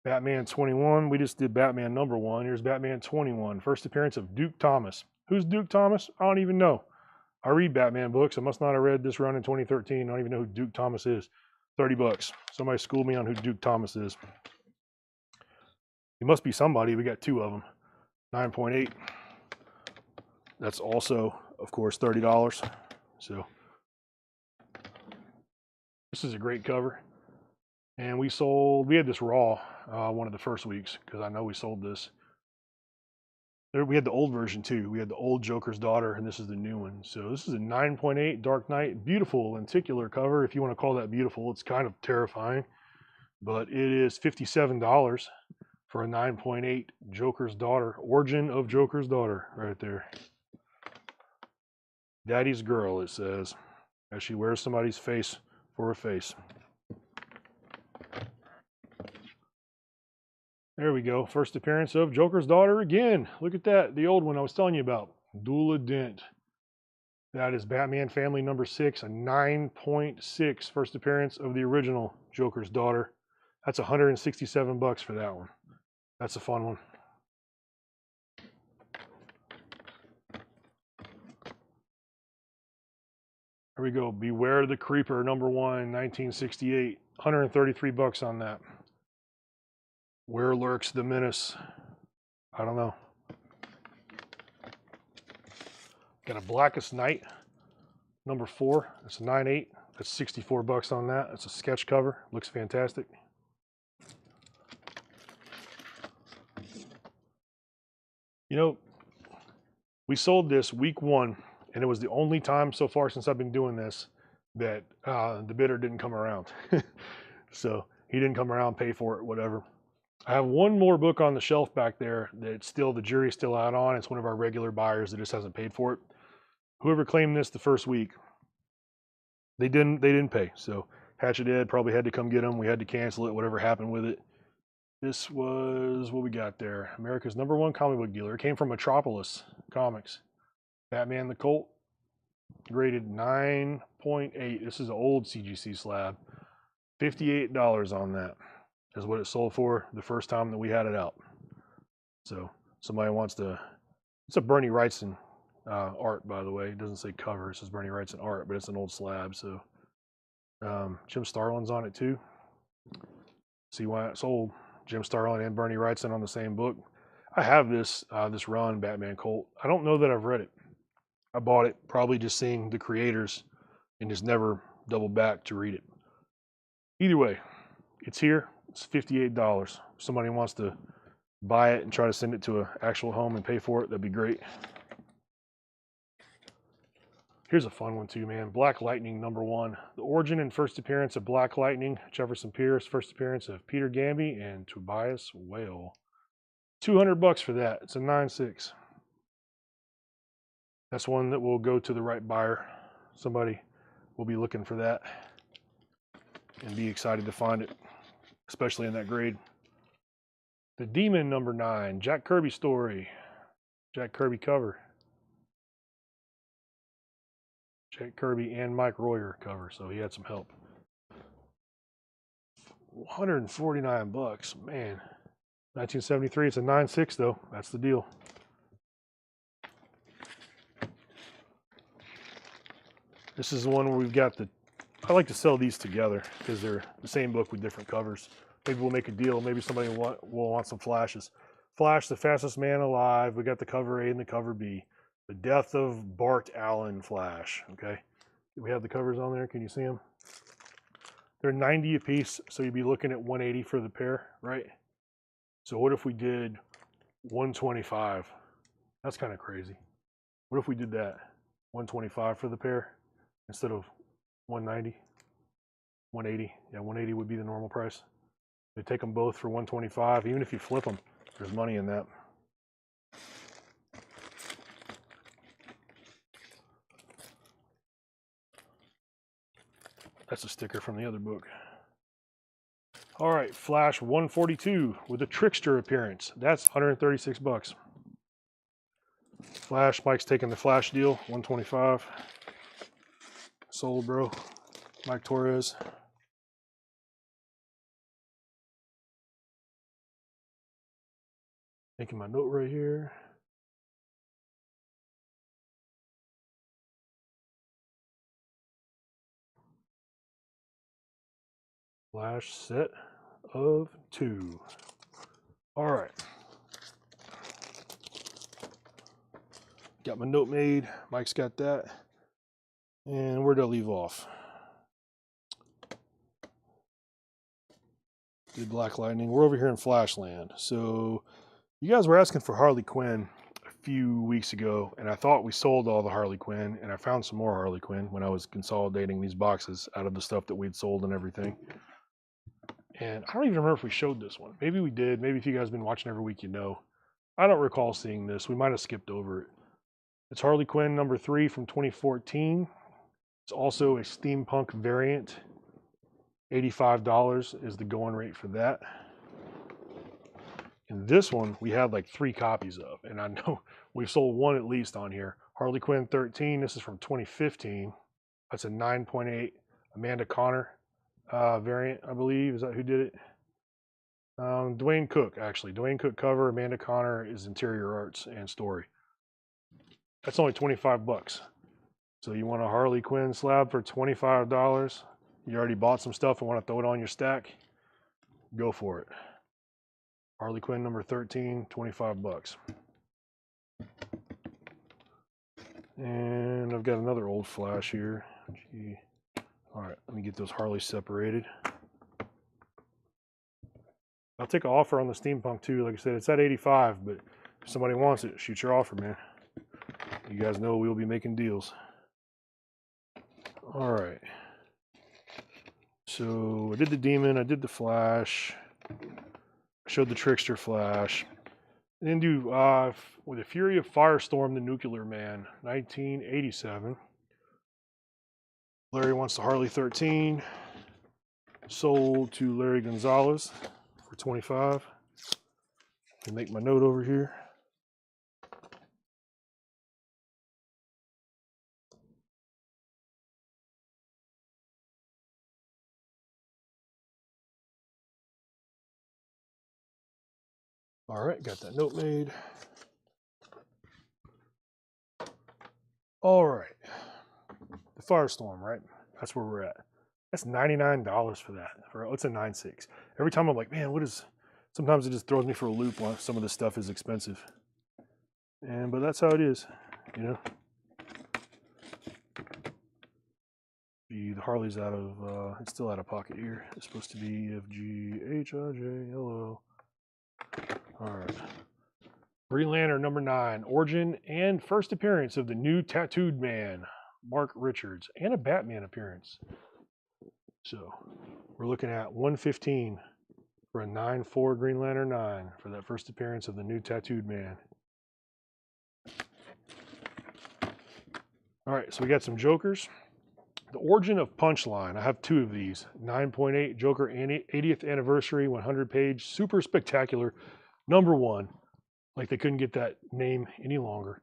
Batman 21. We just did Batman number 1. Here's Batman 21. First appearance of Duke Thomas. Who's Duke Thomas? I don't even know. I read Batman books. I must not have read this run in 2013. I don't even know who Duke Thomas is. $30. Somebody school me on who Duke Thomas is. He must be somebody. We got 2 of them. 9.8. That's also, of course, $30. So this is a great cover. And we had this raw one of the first weeks because I know we sold this. We had the old version too. We had the old Joker's Daughter, and this is the new one. So this is a 9.8 Dark Knight. Beautiful lenticular cover, if you want to call that beautiful. It's kind of terrifying, but it is $57 for a 9.8 Joker's Daughter. Origin of Joker's Daughter right there. Daddy's girl, it says, as she wears somebody's face for a face. There we go. First appearance of Joker's Daughter again. Look at that. The old one I was telling you about. Dula Dent. That is Batman Family number 6, a 9.6 first appearance of the original Joker's Daughter. That's $167 for that one. That's a fun one. Here we go. Beware the Creeper number 1, 1968. $133 on that. Where lurks the menace? I don't know. Got a Blackest Night, number 4. It's a 9.8. That's $64 on that. It's a sketch cover. Looks fantastic. You know, we sold this week 1, and it was the only time so far since I've been doing this that the bidder didn't come around. So he didn't come around, pay for it, whatever. I have one more book on the shelf back there that the jury's still out on. It's one of our regular buyers that just hasn't paid for it. Whoever claimed this the first week, they didn't pay. So Hatchet Ed probably had to come get them. We had to cancel it, whatever happened with it. This was what we got there. America's number 1 comic book dealer. It came from Metropolis Comics. Batman the Colt, graded 9.8. This is an old CGC slab. $58 on that is what it sold for the first time that we had it out. So somebody wants to, it's a Bernie Wrightson art, by the way. It doesn't say cover, it says Bernie Wrightson art, but it's an old slab. So Jim Starlin's on it too. See why it sold. Jim Starlin and Bernie Wrightson on the same book. I have this run, Batman Colt. I don't know that I've read it. I bought it probably just seeing the creators and just never doubled back to read it. Either way, it's here. It's $58. If somebody wants to buy it and try to send it to an actual home and pay for it, that'd be great. Here's a fun one too, man. Black Lightning number 1. The origin and first appearance of Black Lightning. Jefferson Pierce. First appearance of Peter Gamby and Tobias Whale. $200 for that. It's a 9.6. That's one that will go to the right buyer. Somebody will be looking for that and be excited to find it, especially in that grade. The Demon number 9. Jack Kirby story. Jack Kirby cover. Jack Kirby and Mike Royer cover, so he had some help. $149, man. 1973, it's a 9.6 though. That's the deal. This is the one where we've got I like to sell these together because they're the same book with different covers. Maybe we'll make a deal. Maybe somebody will want some flashes. Flash, the Fastest Man Alive. We got the cover A and the cover B. The Death of Bart Allen Flash. Okay. Do we have the covers on there? Can you see them? They're 90 a piece, so you'd be looking at 180 for the pair, right? So what if we did 125? That's kind of crazy. What if we did that? 125 for the pair instead of 190? 180. Yeah, 180 would be the normal price. They take them both for 125. Even if you flip them, there's money in that. That's a sticker from the other book. All right, Flash 142 with a Trickster appearance. That's $136. Flash, Mike's taking the Flash deal, 125. Sold, bro. Mike Torres. Making my note right here. Flash set of 2. All right. Got my note made. Mike's got that. And where'd I leave off? Did Black Lightning. We're over here in Flashland. So you guys were asking for Harley Quinn a few weeks ago, and I thought we sold all the Harley Quinn, and I found some more Harley Quinn when I was consolidating these boxes out of the stuff that we'd sold and everything. And I don't even remember if we showed this one. Maybe we did. Maybe if you guys have been watching every week, you know. I don't recall seeing this. We might have skipped over it. It's Harley Quinn number 3 from 2014. It's also a steampunk variant. $85 is the going rate for that. And this one we had like 3 copies of, and I know we've sold one at least on here. Harley Quinn 13. This is from 2015. That's a 9.8 Amanda Connor variant, I believe. Is that who did it? Dwayne Cook, actually. Dwayne Cook cover. Amanda Connor is interior arts and story. That's only 25 bucks. So you want a Harley Quinn slab for $25? You already bought some stuff and want to throw it on your stack? Go for it. Harley Quinn number 13, 25 bucks. And I've got another old flash here. Gee. All right, let me get those Harleys separated. I'll take an offer on the steampunk too. Like I said, it's at 85, but if somebody wants it, shoot your offer, man. You guys know we'll be making deals. All right. So I did the Demon, I did the Flash, I showed the Trickster Flash. And then do with the Fury of Firestorm, the Nuclear Man, 1987. Larry wants the Harley 13. Sold to Larry Gonzalez for 25. Can make my note over here. All right, got that note made. All right, the Firestorm, right? That's where we're at. That's $99 for that. It's a 9.6. Every time I'm like, man, what is? Sometimes it just throws me for a loop when some of this stuff is expensive. But that's how it is, you know. The Harley's out of, it's still out of pocket here. It's supposed to be FGHIJ, All right. Green Lantern number 9, origin and first appearance of the new Tattooed Man, Mark Richards, and a Batman appearance. So we're looking at $115 for a 9.4 Green Lantern 9 for that first appearance of the new Tattooed Man. All right, so we got some Jokers. The Origin of Punchline. I have 2 of these. 9.8 Joker 80th Anniversary 100-page super spectacular number 1. Like they couldn't get that name any longer.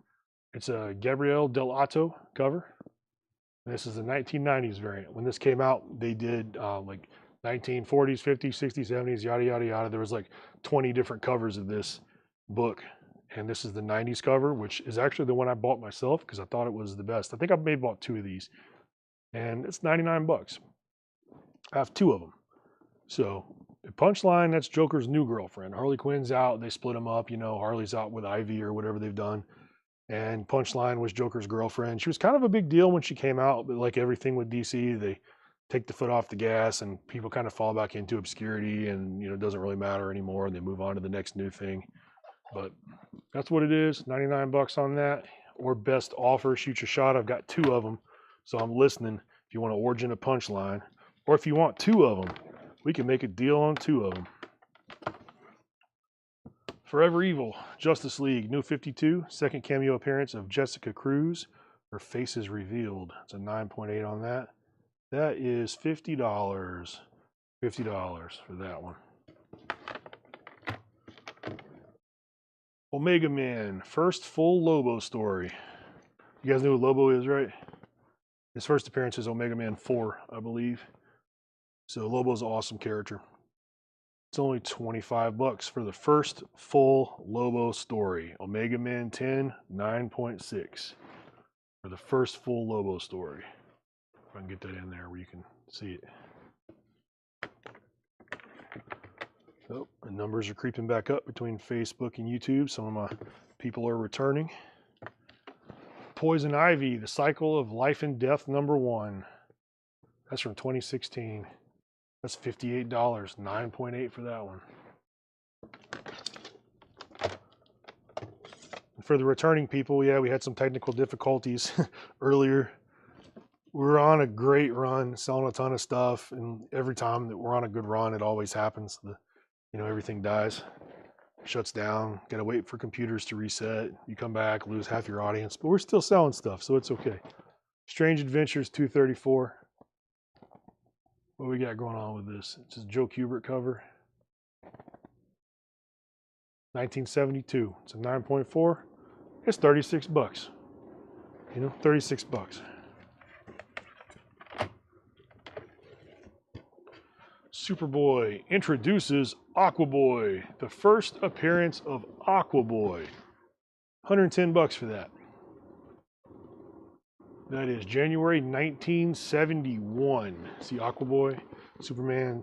It's a Gabriel Dell'Otto cover. This is the 1990s variant. When this came out, they did like 1940s, 50s, 60s, 70s, yada, yada, yada. There was like 20 different covers of this book. And this is the 90s cover, which is actually the one I bought myself because I thought it was the best. I think I've maybe bought 2 of these. And it's 99 bucks. I have 2 of them. So Punchline, that's Joker's new girlfriend. Harley Quinn's out. They split them up. You know, Harley's out with Ivy or whatever they've done. And Punchline was Joker's girlfriend. She was kind of a big deal when she came out, but like everything with DC, they take the foot off the gas and people kind of fall back into obscurity and, you know, it doesn't really matter anymore. And they move on to the next new thing. But that's what it is. 99 bucks on that. Or best offer, shoot your shot. I've got 2 of them. So I'm listening. If you want to origin a Punchline, or if you want 2 of them, we can make a deal on 2 of them. Forever Evil, Justice League, New 52, second cameo appearance of Jessica Cruz. Her face is revealed. It's a 9.8 on that. That is $50. $50 for that one. Omega Man, first full Lobo story. You guys know who Lobo is, right? His first appearance is Omega Man 4, I believe. So Lobo's an awesome character. It's only 25 bucks for the first full Lobo story. Omega Man 10, 9.6 for the first full Lobo story. If I can get that in there where you can see it. Oh, the numbers are creeping back up between Facebook and YouTube. Some of my people are returning. Poison Ivy, The Cycle of Life and Death, #1. That's from 2016. That's $58, 9.8 for that one. And for the returning people, yeah, we had some technical difficulties earlier. We're on a great run, selling a ton of stuff, and every time that we're on a good run, it always happens. Everything dies, shuts down. Got to wait for computers to reset. You come back, lose half your audience, but we're still selling stuff, so it's okay. Strange Adventures 234. What we got going on with this? It's a Joe Kubert cover. 1972. It's a 9.4. It's $36. 36 bucks. Superboy introduces Aquaboy. The first appearance of Aquaboy. $110 for that. That is January 1971. See Aquaboy, Superboy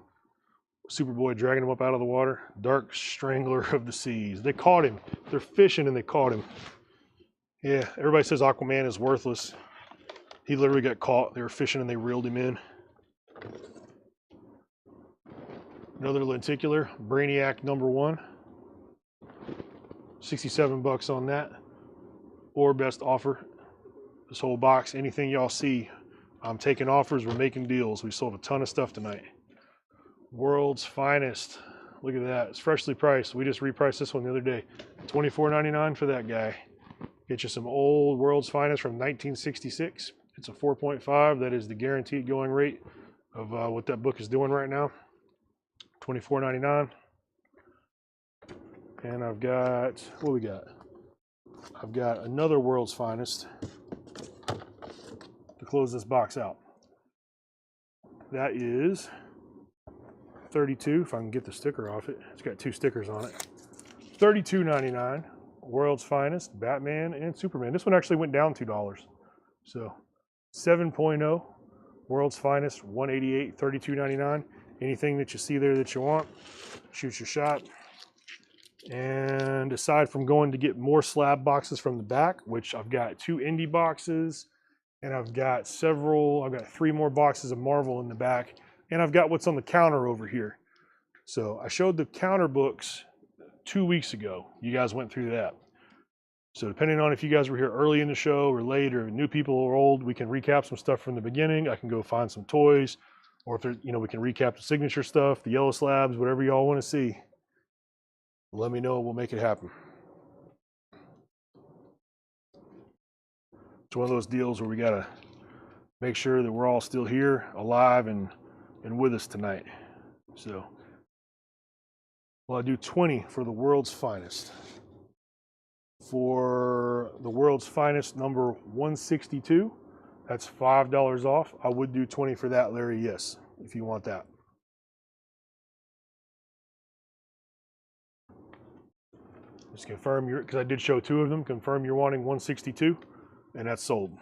dragging him up out of the water. Dark Strangler of the Seas. They caught him. They're fishing and they caught him. Yeah, everybody says Aquaman is worthless. He literally got caught. They were fishing and they reeled him in. Another lenticular, Brainiac #1. $67 on that. Or best offer. This whole box, anything y'all see, I'm taking offers, we're making deals. We sold a ton of stuff tonight. World's Finest. Look at that. It's freshly priced. We just repriced this one the other day. $24.99 for that guy. Get you some old World's Finest from 1966. It's a 4.5. That is the guaranteed going rate of what that book is doing right now. $24.99. And I've got, what we got? I've got another World's Finest to close this box out. That is 32, if I can get the sticker off it. It's got 2 stickers on it. $32.99. World's Finest, Batman and Superman. This one actually went down $2. So 7.0, World's Finest, $188, $32.99. Anything that you see there that you want, shoot your shot. And aside from going to get more slab boxes from the back, which I've got 2 indie boxes, and I've got 3 more boxes of Marvel in the back, and I've got what's on the counter over here. So I showed the counter books 2 weeks ago. You guys went through that. So depending on if you guys were here early in the show or late, or new people or old, we can recap some stuff from the beginning. I can go find some toys, or if we can recap the signature stuff, the yellow slabs, whatever y'all want to see. Let me know. We'll make it happen. It's one of those deals where we got to make sure that we're all still here, alive, and with us tonight. So, well, I do 20 for the World's Finest. For the World's Finest number 162, that's $5 off. I would do 20 for that, Larry, yes, if you want that. Just confirm because I did show 2 of them, confirm you're wanting 162, and that's sold.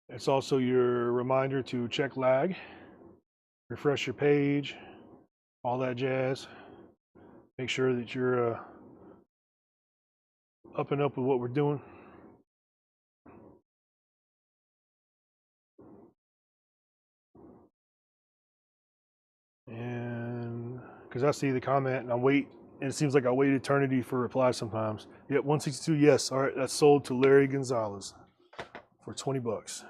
It's also your reminder to check lag, refresh your page, all that jazz. Make sure that you're up and up with what we're doing. And because I see the comment and and it seems like I wait eternity for replies sometimes. Yep, 162, yes. All right, that's sold to Larry Gonzalez for $20.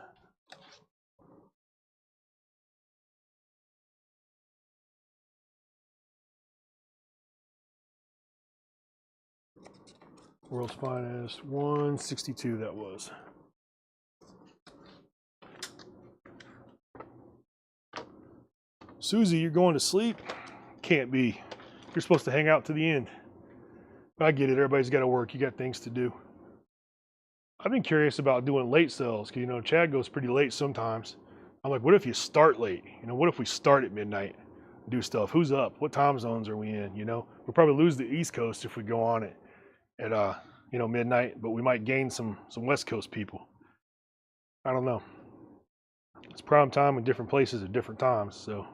World's Finest, 162 that was. Susie, you're going to sleep? Can't be. You're supposed to hang out to the end. I get it. Everybody's got to work. You got things to do. I've been curious about doing late sales because, Chad goes pretty late sometimes. I'm like, what if you start late? What if we start at midnight, do stuff? Who's up? What time zones are we in? We'll probably lose the East Coast if we go on it at midnight, but we might gain some West Coast people. I don't know. It's prime time in different places at different times. So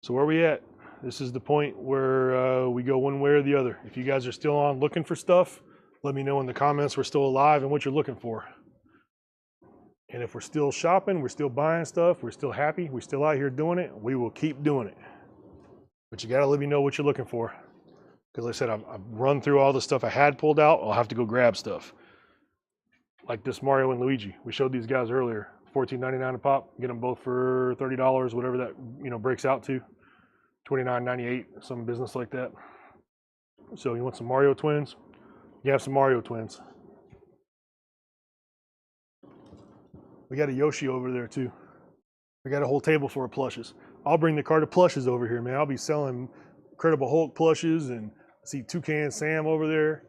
where are we at? This is the point where we go one way or the other. If you guys are still on looking for stuff, let me know in the comments we're still alive and what you're looking for. And if we're still shopping, we're still buying stuff, we're still happy, we're still out here doing it, we will keep doing it. But you gotta let me know what you're looking for. Because like I said, I've run through all the stuff I had pulled out. I'll have to go grab stuff. Like this Mario and Luigi. We showed these guys earlier. $14.99 a pop. Get them both for $30, whatever that breaks out to. $29.98, some business like that. So you want some Mario twins? You have some Mario twins. We got a Yoshi over there too. We got a whole table full of plushes. I'll bring the cart of plushes over here, man. I'll be selling Incredible Hulk plushes, and I see Toucan Sam over there.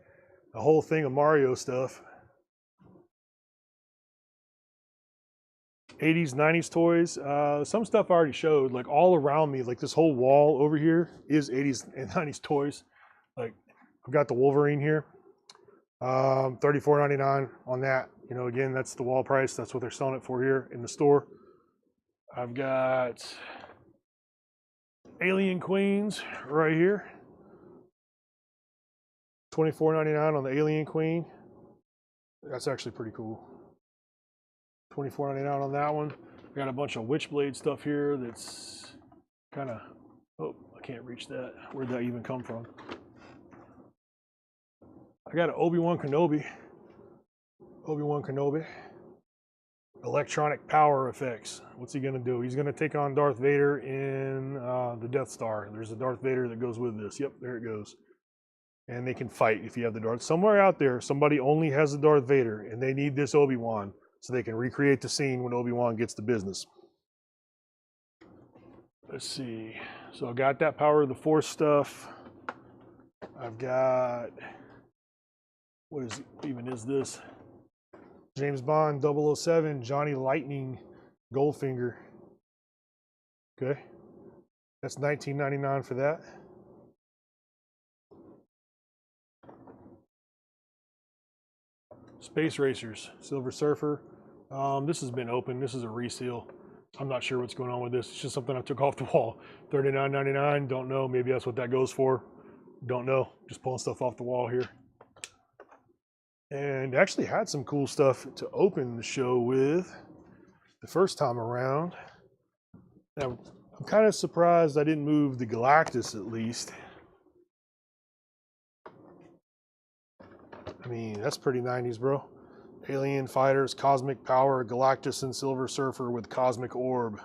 A whole thing of Mario stuff. 80s, 90s toys. Some stuff I already showed. Like all around me, like this whole wall over here is 80s and 90s toys. Like I've got the Wolverine here. $34.99 on that. Again, that's the wall price. That's what they're selling it for here in the store. I've got Alien Queens right here. $24.99 on the Alien Queen. That's actually pretty cool. $24.99 on that one. I got a bunch of Witchblade stuff here that's kind of, oh, I can't reach that. Where'd that even come from? I got an Obi-Wan Kenobi. Obi-Wan Kenobi. Electronic power effects. What's he gonna do? He's gonna take on Darth Vader in the Death Star. There's a Darth Vader that goes with this. Yep, there it goes. And they can fight if you have the Darth. Somewhere out there, somebody only has the Darth Vader, and they need this Obi-Wan so they can recreate the scene when Obi-Wan gets to business. Let's see. So I got that Power of the Force stuff. I've got, what even is this? James Bond 007, Johnny Lightning Goldfinger. Okay. That's $19.99 for that. Space Racers, Silver Surfer. This has been open. This is a reseal. I'm not sure what's going on with this. It's just something I took off the wall. $39.99. Don't know. Maybe that's what that goes for. Don't know. Just pulling stuff off the wall here. And actually had some cool stuff to open the show with the first time around. Now, I'm kind of surprised I didn't move the Galactus at least. I mean, that's pretty 90s, bro. Alien Fighters, Cosmic Power, Galactus and Silver Surfer with Cosmic Orb.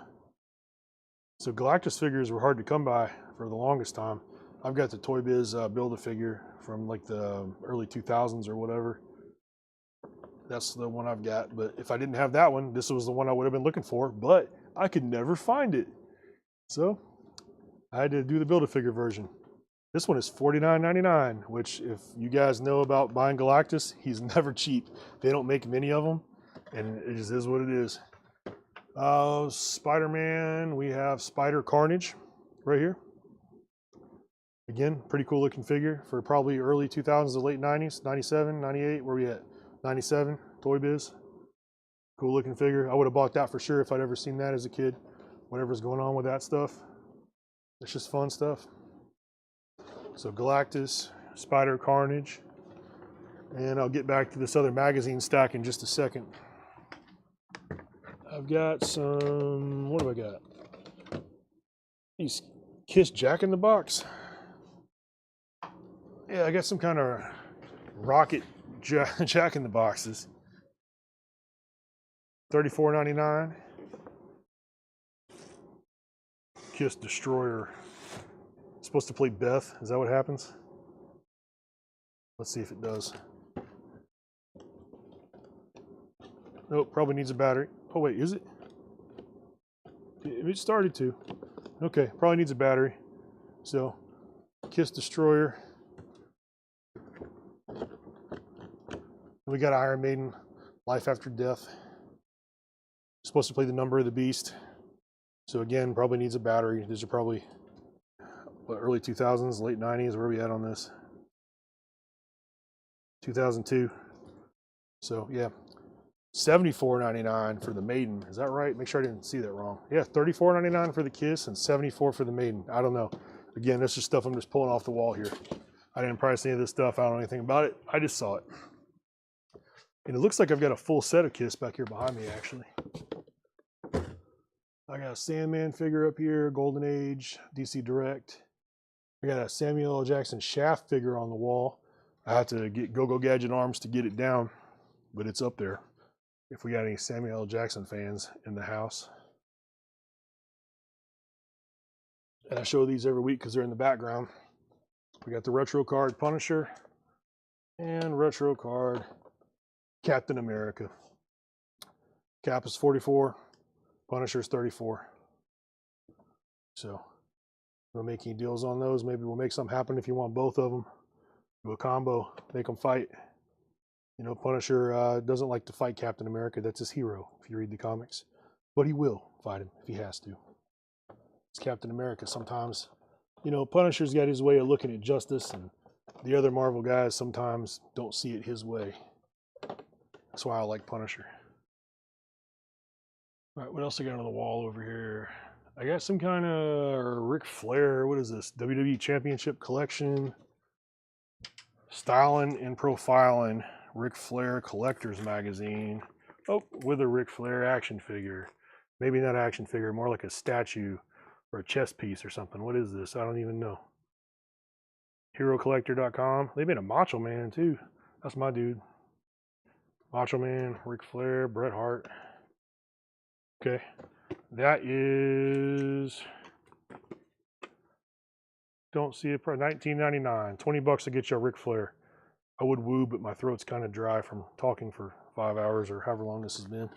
So Galactus figures were hard to come by for the longest time. I've got the Toy Biz Build-A-Figure from like the early 2000s or whatever. That's the one I've got. But if I didn't have that one, this was the one I would have been looking for. But I could never find it. So I had to do the Build-A-Figure version. This one is $49.99, which if you guys know about buying Galactus, he's never cheap. They don't make many of them, and it just is what it is. Spider-Man, we have Spider Carnage right here. Again, pretty cool looking figure for probably early 2000s to late 90s, 97, 98, where we at? 97, Toy Biz. Cool looking figure. I would have bought that for sure if I'd ever seen that as a kid. Whatever's going on with that stuff. It's just fun stuff. So Galactus, Spider Carnage, and I'll get back to this other magazine stack in just a second. I've got some, what have I got? These Kiss Jack in the Box. Yeah, I got some kind of rocket Jack in the Boxes. $34.99. Kiss Destroyer. Supposed to play Beth. Is that what happens? Let's see if it does. Nope, probably needs a battery. Oh wait, is it? It started to. Okay, probably needs a battery. So, Kiss Destroyer. We got Iron Maiden, Life After Death. Supposed to play the Number of the Beast. So again, probably needs a battery. These are probably early 2000s, late 90s. Where are we at on this? 2002. So yeah, $74.99 for the Maiden. Is that right? Make sure I didn't see that wrong. Yeah, $34.99 for the Kiss and $74 for the Maiden. I don't know. Again, this is stuff I'm just pulling off the wall here. I didn't price any of this stuff. I don't know anything about it. I just saw it. And it looks like I've got a full set of Kiss back here behind me, actually. I got a Sandman figure up here, Golden Age, DC Direct. I got a Samuel L. Jackson Shaft figure on the wall. I had to get Go-Go Gadget Arms to get it down, but it's up there. If we got any Samuel L. Jackson fans in the house. And I show these every week because they're in the background. We got the Retro Card Punisher and Retro Card Captain America. Cap is 44, Punisher's 34. So we'll make any deals on those. Maybe we'll make something happen if you want both of them. Do a combo, make them fight. You know, Punisher doesn't like to fight Captain America. That's his hero, if you read the comics. But he will fight him if he has to. It's Captain America. Sometimes, you know, Punisher's got his way of looking at justice, and the other Marvel guys sometimes don't see it his way. That's why I like Punisher. All right, what else I got on the wall over here? I got some kind of Ric Flair. What is this? WWE Championship Collection. Styling and Profiling Ric Flair Collector's Magazine. Oh, with a Ric Flair action figure. Maybe not action figure, more like a statue or a chess piece or something. What is this? I don't even know. HeroCollector.com. They made a Macho Man too. That's my dude. Macho Man, Ric Flair, Bret Hart. Okay. That is, don't see it, $19.99. $20 to get you a Ric Flair. I would woo, but my throat's kind of dry from talking for 5 hours or however long this has been.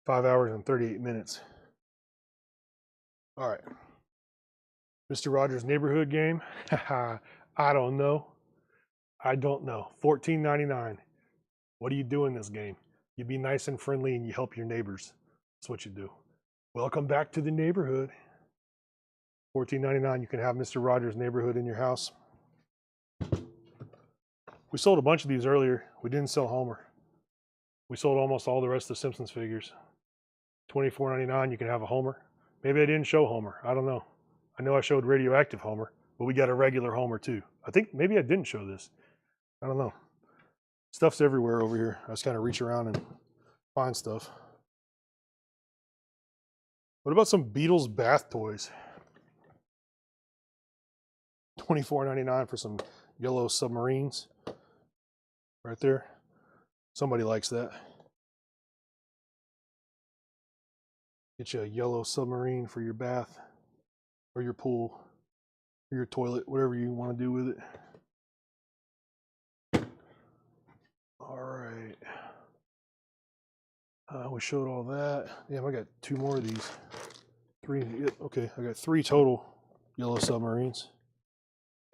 Five hours and 38 minutes. All right. Mr. Rogers' Neighborhood Game. I don't know. I don't know. $14.99. What do you do in this game? You be nice and friendly and you help your neighbors. That's what you do. Welcome back to the neighborhood. $14.99. You can have Mr. Rogers' Neighborhood in your house. We sold a bunch of these earlier. We didn't sell Homer. We sold almost all the rest of the Simpsons figures. $24.99. You can have a Homer. Maybe I didn't show Homer. I don't know. I know I showed Radioactive Homer, but we got a regular Homer too. I think maybe I didn't show this. I don't know. Stuff's everywhere over here. I just kind of reach around and find stuff. What about some Beatles bath toys? $24.99 for some yellow submarines. Right there. Somebody likes that. Get you a yellow submarine for your bath or your pool or your toilet, whatever you want to do with it. All right. We showed all that. Damn, I got two more of these. Three. Okay, I got 3 total yellow submarines.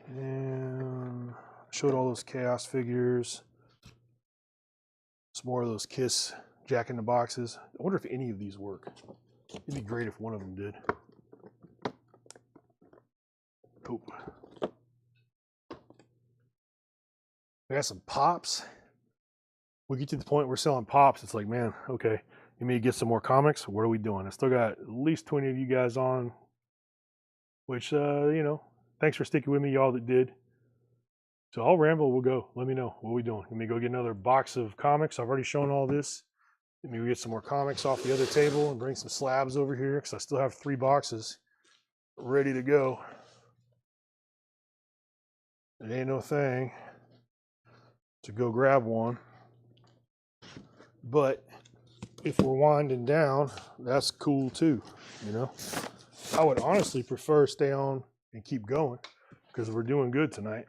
And showed all those Chaos figures. Some more of those Kiss Jack in the Boxes. I wonder if any of these work. It'd be great if one of them did. Nope. I got some Pops. We get to the point we're selling Pops. It's like, man, okay, you may get some more comics. What are we doing? I still got at least 20 of you guys on, which, you know, thanks for sticking with me, y'all that did. So I'll ramble. We'll go. Let me know. What are we doing? Let me go get another box of comics. I've already shown all this. Let me get some more comics off the other table and bring some slabs over here because I still have 3 boxes ready to go. It ain't no thing to go grab one. But if we're winding down, that's cool too, you know. I would honestly prefer stay on and keep going because we're doing good tonight.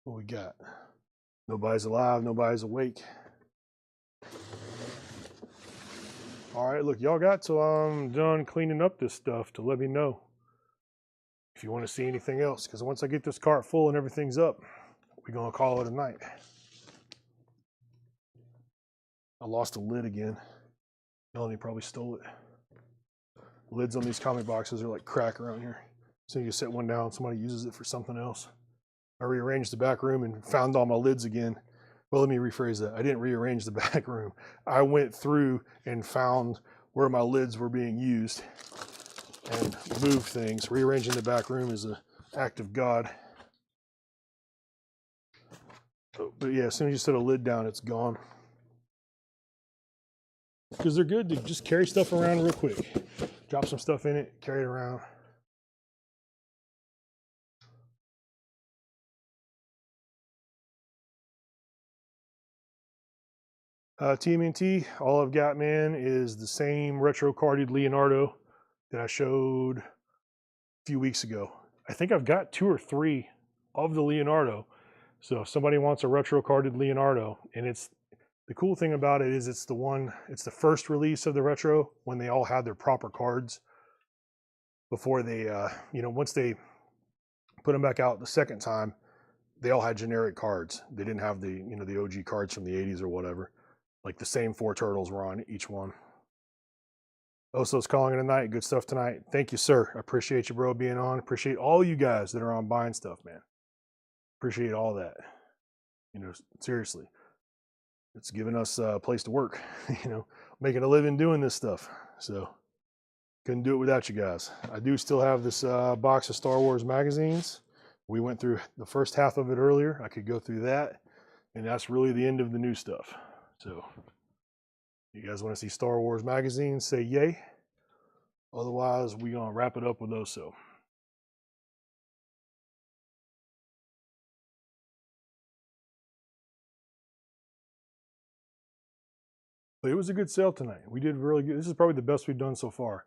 What we got? Nobody's alive, nobody's awake. All right, look, y'all got till I'm done cleaning up this stuff to let me know if you want to see anything else, because once I get this cart full and everything's up, we're going to call it a night. I lost a lid again. Melanie probably stole it. Lids on these comic boxes are like crack around here. So you set one down, somebody uses it for something else. I rearranged the back room and found all my lids again. Well, let me rephrase that. I didn't rearrange the back room. I went through and found where my lids were being used and moved things. Rearranging the back room is an act of God. But yeah, as soon as you set a lid down, it's gone. Because they're good to just carry stuff around real quick. Drop some stuff in it, carry it around. TMNT, all I've got, man, is the same retro carded Leonardo that I showed a few weeks ago. I think I've got 2 or 3 of the Leonardo. So if somebody wants a retro carded Leonardo, and it's the cool thing about it is it's the first release of the retro when they all had their proper cards before they, once they put them back out the second time, they all had generic cards. They didn't have the, the OG cards from the 80s or whatever. Like the same 4 turtles were on each one. Oso's calling it a night. Good stuff tonight. Thank you, sir. I appreciate you, bro, being on. Appreciate all you guys that are on buying stuff, man. Appreciate all that. Seriously. It's giving us a place to work, making a living doing this stuff. So couldn't do it without you guys. I do still have this box of Star Wars magazines. We went through the first half of it earlier. I could go through that. And that's really the end of the new stuff. So you guys want to see Star Wars magazines, say yay. Otherwise, we're going to wrap it up with those. So but it was a good sale tonight. We did really good. This is probably the best we've done so far.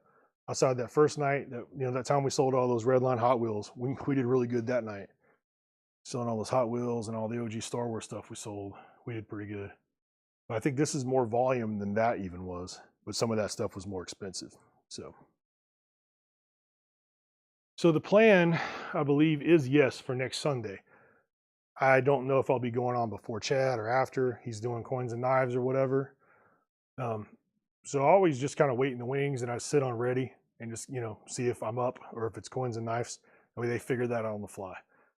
Outside that first night, that time we sold all those Redline Hot Wheels, we did really good that night. Selling all those Hot Wheels and all the OG Star Wars stuff we sold, we did pretty good. But I think this is more volume than that even was, but some of that stuff was more expensive. So the plan, I believe, is yes for next Sunday. I don't know if I'll be going on before Chad or after. He's doing Coins and Knives or whatever. So I always just kind of wait in the wings and I sit on ready and just, see if I'm up or if it's Coins and Knives. I mean, they figure that out on the fly.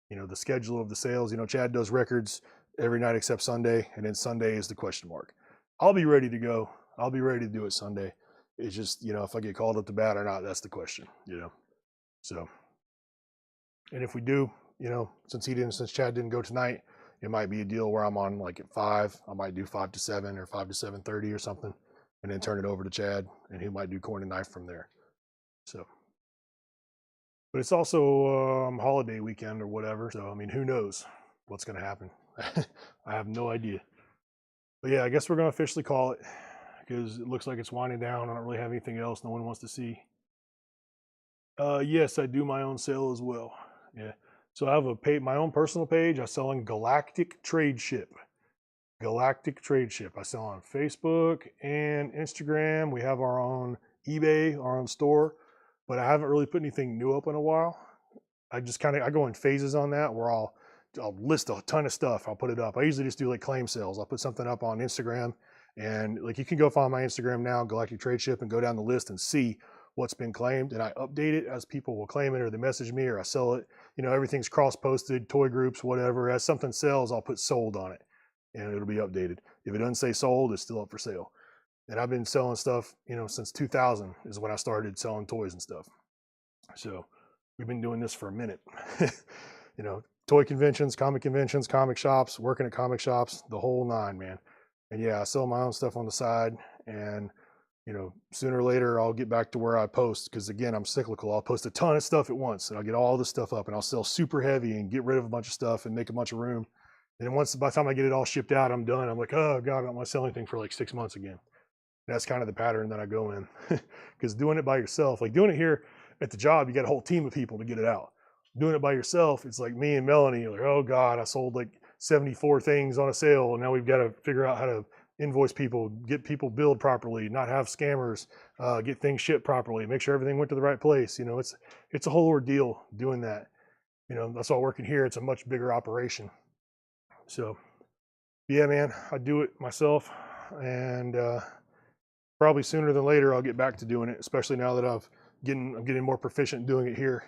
The schedule of the sales, Chad does records every night except Sunday, and then Sunday is the question mark. I'll be ready to go. I'll be ready to do it Sunday. It's just, if I get called up to bat or not, that's the question, So, and if we do, since Chad didn't go tonight, it might be a deal where I'm on like at 5. I might do 5 to 7 or 5 to 7:30 or something, and then turn it over to Chad, and he might do Coin and Knife from there. So, but it's also holiday weekend or whatever. So, I mean, who knows what's going to happen? I have no idea. But yeah, I guess we're going to officially call it because it looks like it's winding down. I don't really have anything else no one wants to see. Yes, I do my own sale as well. Yeah. So I have my own personal page. I sell on Galactic Trade Ship. Galactic Trade Ship. I sell on Facebook and Instagram. We have our own eBay, our own store, but I haven't really put anything new up in a while. I go in phases on that where I'll list a ton of stuff. I'll put it up. I usually just do like claim sales. I'll put something up on Instagram, and like you can go find my Instagram now, Galactic Trade Ship, and go down the list and see what's been claimed, and I update it as people will claim it or they message me or I sell it. Everything's cross-posted, toy groups, whatever. As something sells, I'll put sold on it and it'll be updated. If it doesn't say sold, it's still up for sale. And I've been selling stuff, since 2000 is when I started selling toys and stuff. So we've been doing this for a minute. Toy conventions, comic shops, working at comic shops, the whole 9, man. And yeah, I sell my own stuff on the side, and sooner or later I'll get back to where I post, because again, I'm cyclical. I'll post a ton of stuff at once and I'll get all this stuff up and I'll sell super heavy and get rid of a bunch of stuff and make a bunch of room. And then by the time I get it all shipped out, I'm done. I'm like, oh God, I don't want to sell anything for like 6 months again. That's kind of the pattern that I go in. Because doing it by yourself, like doing it here at the job, you got a whole team of people to get it out. Doing it by yourself, it's like me and Melanie, like, oh God, I sold like 74 things on a sale, and now we've got to figure out how to invoice people, get people billed properly, not have scammers, get things shipped properly, make sure everything went to the right place. It's a whole ordeal doing that. That's all working here. It's a much bigger operation. So yeah, man, I do it myself. and probably sooner than later I'll get back to doing it, especially now that I'm getting more proficient doing it here.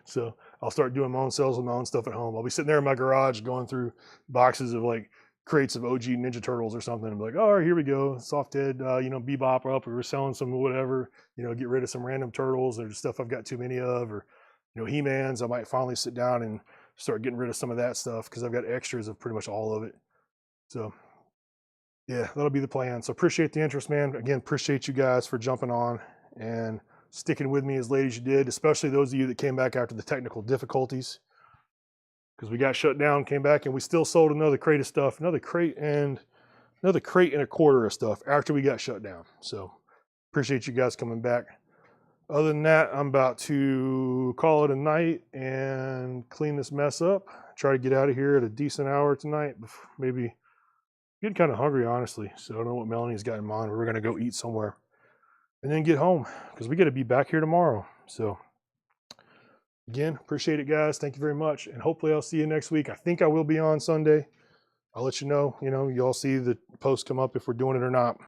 So I'll start doing my own cells with my own stuff at home. I'll be sitting there in my garage going through boxes of like crates of OG Ninja Turtles or something. I'm like, oh, all right, here we go, soft head, Bebop up. We were selling some whatever, get rid of some random turtles or stuff I've got too many of, or He-Mans. I might finally sit down and start getting rid of some of that stuff because I've got extras of pretty much all of it. So yeah, that'll be the plan. So appreciate the interest, man. Again, appreciate you guys for jumping on and sticking with me as late as you did, especially those of you that came back after the technical difficulties, because we got shut down, came back, and we still sold another crate of stuff, another crate and a quarter of stuff after we got shut down. So appreciate you guys coming back. Other than that, I'm about to call it a night and clean this mess up. Try to get out of here at a decent hour tonight. Maybe getting kind of hungry, honestly. So I don't know what Melanie's got in mind. We're going to go eat somewhere and then get home because we got to be back here tomorrow. So again, appreciate it, guys. Thank you very much. And hopefully I'll see you next week. I think I will be on Sunday. I'll let you know, you'll see the post come up if we're doing it or not.